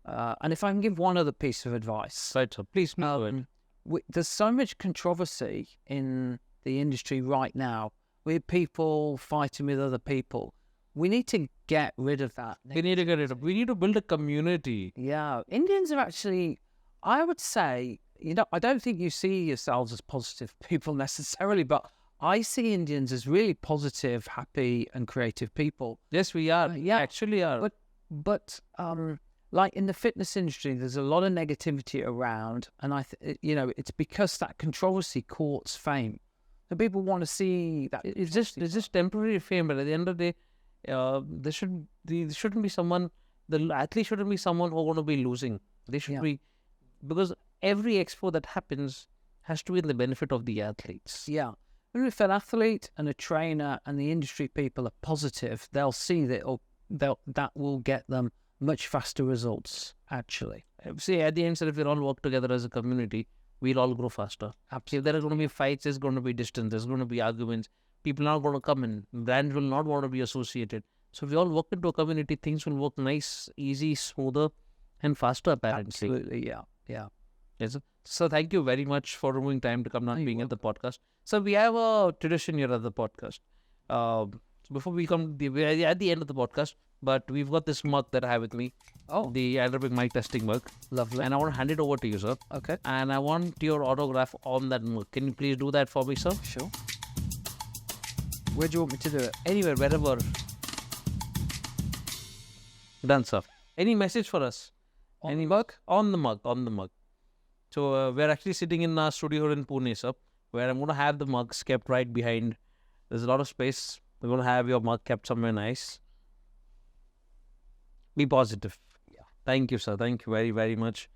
And if I can give one other piece of advice. Right, so please do it. There's so much controversy in the industry right now with people fighting with other people. We need to get rid of that. We need to get rid of. We need to build a community. Yeah, Indians are actually, I would say, I don't think you see yourselves as positive people necessarily, but I see Indians as really positive, happy, and creative people. Yes, we are. Yeah, actually are. But like in the fitness industry, there's a lot of negativity around, and it's because that controversy courts fame. So people want to see that. It's just temporary fame, but at the end of the day, there shouldn't be someone. The athlete shouldn't be someone who's going to be losing. They should be, because every expo that happens has to be in the benefit of the athletes. Yeah. And if an athlete and a trainer and the industry people are positive, they'll see that that will get them much faster results, actually. See, at the end, if we all work together as a community, we'll all grow faster. Absolutely. If there are going to be fights, there's going to be distance, there's going to be arguments. People are not going to come in. Brands will not want to be associated. So if we all work into a community, things will work nice, easy, smoother, and faster, apparently. Absolutely, yeah. Yes. So thank you very much for removing time to come down being at the podcast. So we have a tradition here at the podcast. So before we come, we're at the end of the podcast, but we've got this mug that I have with me. Oh. The ANDROPIQUE mic testing mug. Lovely. And I want to hand it over to you, sir. Okay. And I want your autograph on that mug. Can you please do that for me, sir? Sure. Where do you want me to do it? Anywhere, wherever. Done, sir. Any message for us? Any mug? On the mug. So we're actually sitting in our studio in Pune, sir, where I'm going to have the mugs kept right behind. There's a lot of space. We're going to have your mug kept somewhere nice. Be positive. Yeah. Thank you, sir. Thank you very, very much.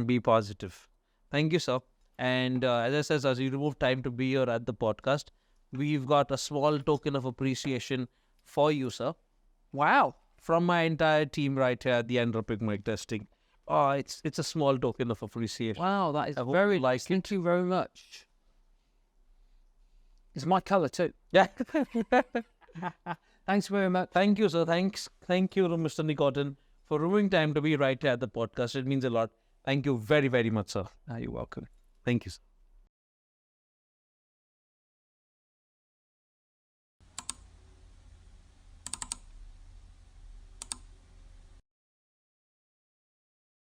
Be positive. Thank you, sir. And as I said, as you remove time to be here at the podcast, we've got a small token of appreciation for you, sir. Wow. From my entire team right here at the ANDROPIQUE mic testing. Oh, it's a small token of appreciation. Wow, that is very nice. Thank you very much. It's my colour too. Yeah. Thanks very much. Thank you, sir. Thank you, Mr. Nick Orton, for removing time to be right here at the podcast. It means a lot. Thank you very, very much, sir. You're welcome. Thank you, sir.